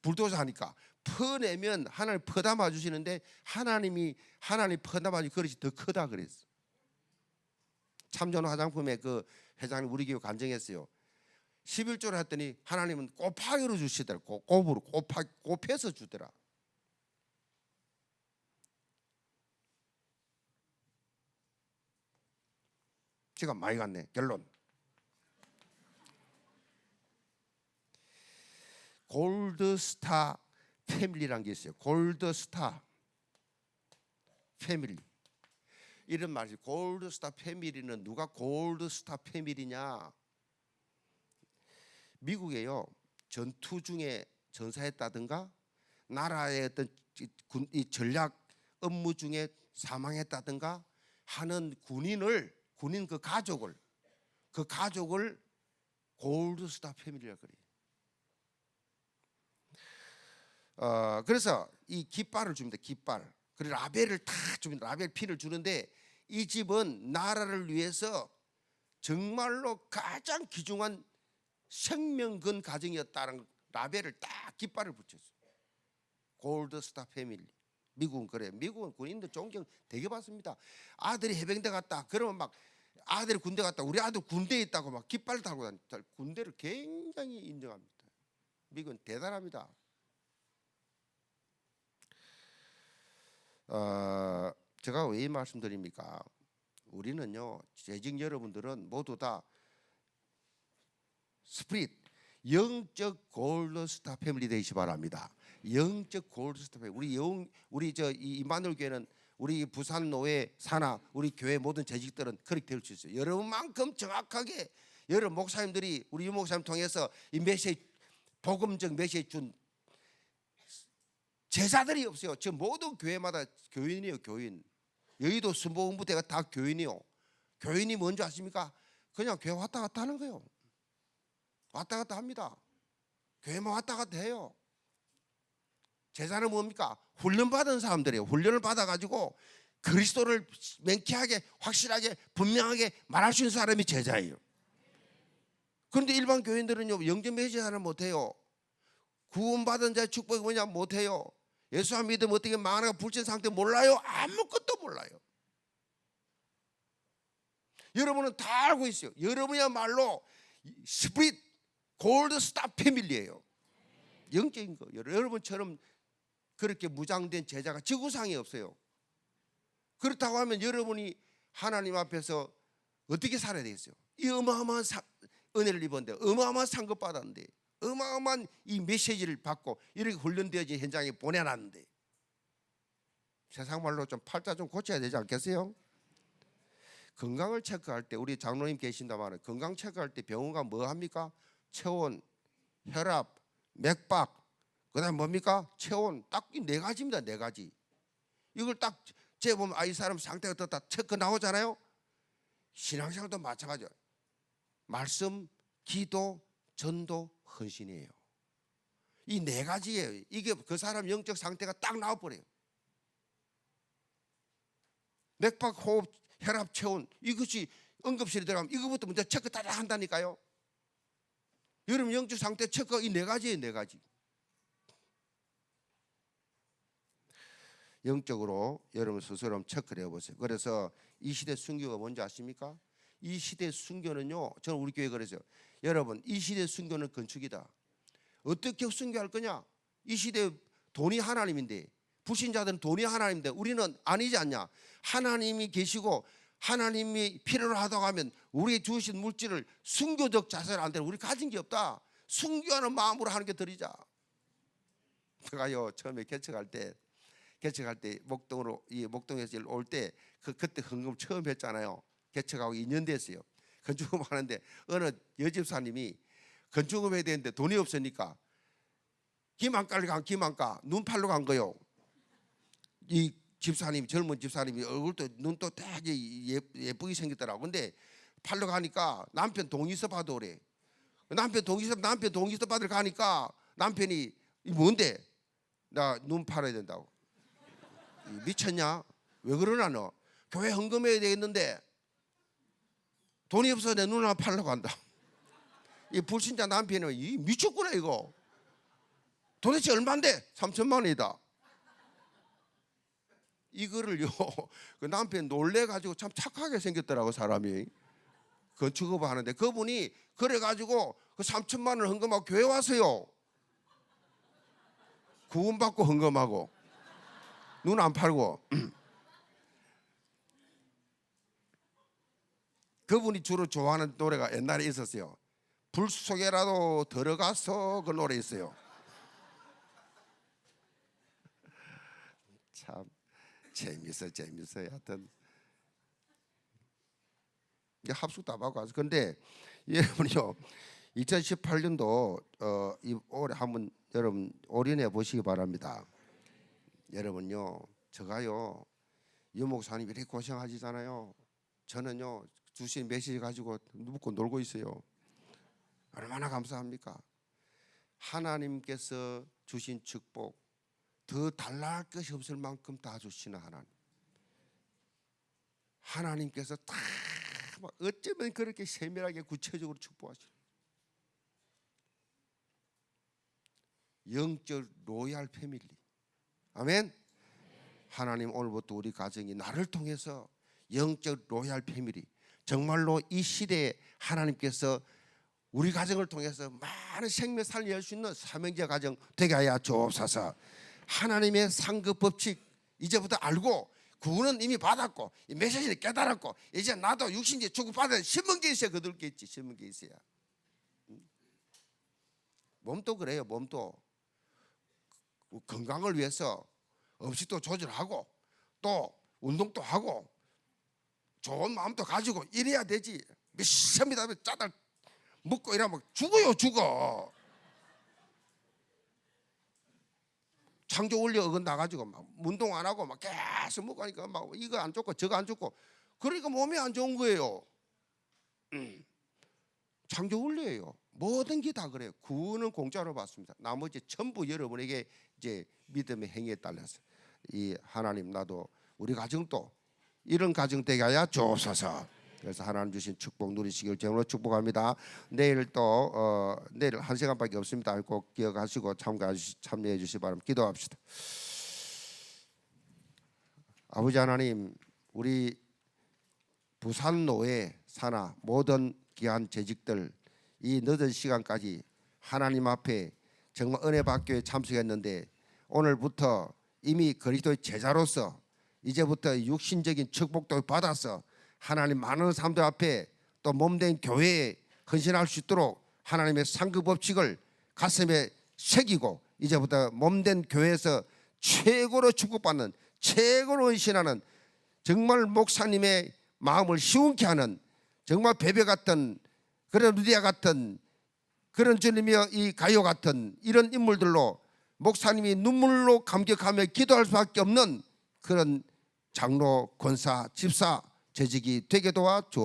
불도저 하니까 퍼내면 하나님 퍼 담아 주시는데 하나님 퍼 담아 주신 그릇이 더 크다 그랬어요. 참전 화장품에 그 회장님 우리 교회 간증했어요. 11조를 했더니 하나님은 곱하기로 주시더라. 곱으로 곱해서 주더라. 시간 많이 갔네. 결론. 골드스타 패밀리라는 게 있어요. 골드스타 패밀리. 이런 말이 골드스타 패밀리는 누가 골드스타 패밀리냐? 미국에요. 전투 중에 전사했다든가 나라의 어떤 이 전략 업무 중에 사망했다든가 하는 군인 그 가족을 골드스타 패밀리라 그래요. 그래서 이 깃발을 줍니다. 깃발. 그리고 라벨을 탁 줍니다. 라벨 핀을 주는데 이 집은 나라를 위해서 정말로 가장 귀중한 생명건 가정이었다는 라벨을 딱 깃발을 붙였어요. 골드스타 패밀리. 미국은 그래요. 미국은 군인들 존경 되게 받습니다. 아들이 해병대 갔다 그러면 막 아들이 군대 갔다 우리 아들 군대에 있다고 막 깃발 달고 다니다. 군대를 굉장히 인정합니다. 미국은 대단합니다. 제가 왜 이 말씀드립니까? 우리는요, 재직 여러분들은 모두 다 스피릿 영적 골드스타 패밀리 되시기 바랍니다. 영적 골드스타 패밀리. 우리 이만울 교회는 우리 부산 노회 산하 우리 교회 모든 재직들은 그렇게 될 수 있어요. 여러분만큼 정확하게 여러분 목사님들이 우리 유목사님 통해서 이 메시지 복음적 메시지 준 제자들이 없어요. 지금 모든 교회마다 교인이에요. 교인. 여의도 순복음부대가 다 교인이요. 교인이 뭔지 아십니까? 그냥 교회 왔다 갔다 하는 거예요. 왔다 갔다 합니다. 교회만 왔다 갔다 해요. 제자는 뭡니까? 훈련받은 사람들이에요. 훈련을 받아가지고 그리스도를 명쾌하게 확실하게 분명하게 말할 수 있는 사람이 제자예요. 그런데 일반 교인들은요, 영적 메시지는 못해요. 구원받은 자의 축복이 뭐냐 못해요. 예수 안 믿으면 어떻게 망하는가 불신 상태 몰라요. 아무것도 몰라요. 여러분은 다 알고 있어요. 여러분이야말로 스피릿 골드스타 패밀리예요. 영적인 거. 여러분처럼 그렇게 무장된 제자가 지구상에 없어요. 그렇다고 하면 여러분이 하나님 앞에서 어떻게 살아야 되겠어요? 이 어마어마한 은혜를 입었는데 어마어마한 상급 받았는데 어마어마한 이 메시지를 받고 이렇게 훈련되어진 현장에 보내놨는데 세상 말로 좀 팔자 좀 고쳐야 되지 않겠어요? 건강을 체크할 때 우리 장로님 계신다면 건강 체크할 때 병원 가면 뭐 합니까? 체온, 혈압, 맥박, 그다음 뭡니까? 체온 딱 이 네 가지입니다. 네 가지. 이걸 딱 재보면 이 사람 상태가 어떻다 체크 나오잖아요. 신앙생활도 마찬가지예요. 말씀, 기도, 전도, 헌신이에요. 이 네 가지예요. 이게 그 사람 영적 상태가 딱 나와버려요. 맥박, 호흡, 혈압, 체온 이것이 응급실에 들어가면 이거부터 먼저 체크 다 한다니까요. 여러분 영적 상태 체크 이 네 가지예요. 네 가지. 영적으로 여러분 스스로 체크를 해보세요. 그래서 이 시대 순교가 뭔지 아십니까? 이 시대 순교는요, 저는 우리 교회 그래서 여러분 이 시대 순교는 건축이다. 어떻게 순교할 거냐? 이 시대 돈이 하나님인데 불신자들은 돈이 하나님인데 우리는 아니지 않냐? 하나님이 계시고 하나님이 필요로 하다고 하면 우리에게 주신 물질을 순교적 자세를 안 되는 우리 가진 게 없다. 순교하는 마음으로 하는 게 드리자. 제가요 처음에 개척할 때 목동으로 이 목동에서 올 때 그때 헌금 처음 했잖아요. 개척하고 2년 됐어요. 건축금 하는데 어느 여집사님이 건축금 해야 되는데 돈이 없으니까 김한가를 간 김한가 눈팔로 간 거요. 이 집사님 젊은 집사님이 얼굴도 눈도 되게 예쁘게 생겼더라고. 근데 팔러 가니까 남편 동의서 받으래. 남편 동의서 받으러 가니까 남편이 이 뭔데? 나 눈 팔아야 된다고. 미쳤냐? 왜 그러나 너? 교회 헌금해야 되겠는데 돈이 없어 내 눈 하나 팔려고 한다. 이 불신자 남편은 이 미쳤구나 이거. 도대체 얼마인데? 3천만 원이다. 이거를요 그 남편 놀래가지고 참 착하게 생겼더라고 사람이. 건축업 하는데 그분이 그래가지고 그 3천만 원 헌금하고 교회 와서요 구원받고 헌금하고 눈 안 팔고. 그분이 주로 좋아하는 노래가 옛날에 있었어요. 불 속에라도 들어가서 그 노래 있어요. 참 재밌어요. 하여튼 이제 합숙 다 받고 와서. 근데 여러분요 2018년도 이 올해 한번 여러분 올인해 보시기 바랍니다. 여러분요 저가요 유 목사님 이렇게 고생하시잖아요. 저는요 주신 메시지 가지고 묵고 놀고 있어요. 얼마나 감사합니까? 하나님께서 주신 축복 더 달랄 것이 없을 만큼 다 주시는 하나님. 하나님께서 다 어쩌면 그렇게 세밀하게 구체적으로 축복하시는 영적 로얄 패밀리. 아멘. 하나님 오늘부터 우리 가정이 나를 통해서 영적 로얄 패밀리, 정말로 이 시대에 하나님께서 우리 가정을 통해서 많은 생명 살릴 수 있는 삼형제 가정 되게 하여 주옵소서. 하나님의 상급 법칙 이제부터 알고 구원은 이미 받았고 이 메시지를 깨달았고 이제 나도 육신지 축복받은 신문계 있어야 거들겠지. 신문계 있어야. 몸도 그래요. 몸도 건강을 위해서 음식도 조절하고 또 운동도 하고 좋은 마음도 가지고 이래야 되지. 미십니다. 짜다 먹고 이러면 죽어. 창조 원리 어긋나가지고 막 운동 안 하고 막 계속 먹고 하니까 막 이거 안 좋고 저거 안 좋고 그러니까 몸이 안 좋은 거예요. 창조 원리예요. 모든 게 다 그래요. 구원은 공짜로 받습니다. 나머지 전부 여러분에게 이제 믿음의 행위에 따라서 이 하나님 나도 우리 가정도 이런 가정 되게 하여 주옵소서. 그래서 하나님 주신 축복 누리시길 정으로 축복합니다. 내일 또 내일 1시간밖에 없습니다. 꼭 기억하시고 참여해 주시기 바랍니다. 기도합시다. 아버지 하나님, 우리 부산노회 산하 모든 귀한 재직들 이 늦은 시간까지 하나님 앞에 정말 은혜받교에 참석했는데 오늘부터 이미 그리스도의 제자로서 이제부터 육신적인 축복도 받아서 하나님 많은 사람들 앞에 또 몸된 교회에 헌신할 수 있도록 하나님의 상급 법칙을 가슴에 새기고 이제부터 몸된 교회에서 최고로 축복받는 최고로 헌신하는 정말 목사님의 마음을 시원케 하는 정말 베베 같은 그런 루디아 같은 그런 주님의 이 가요 같은 이런 인물들로 목사님이 눈물로 감격하며 기도할 수밖에 없는 그런 장로, 권사, 집사, 재직이 되게 도와 주옵소서.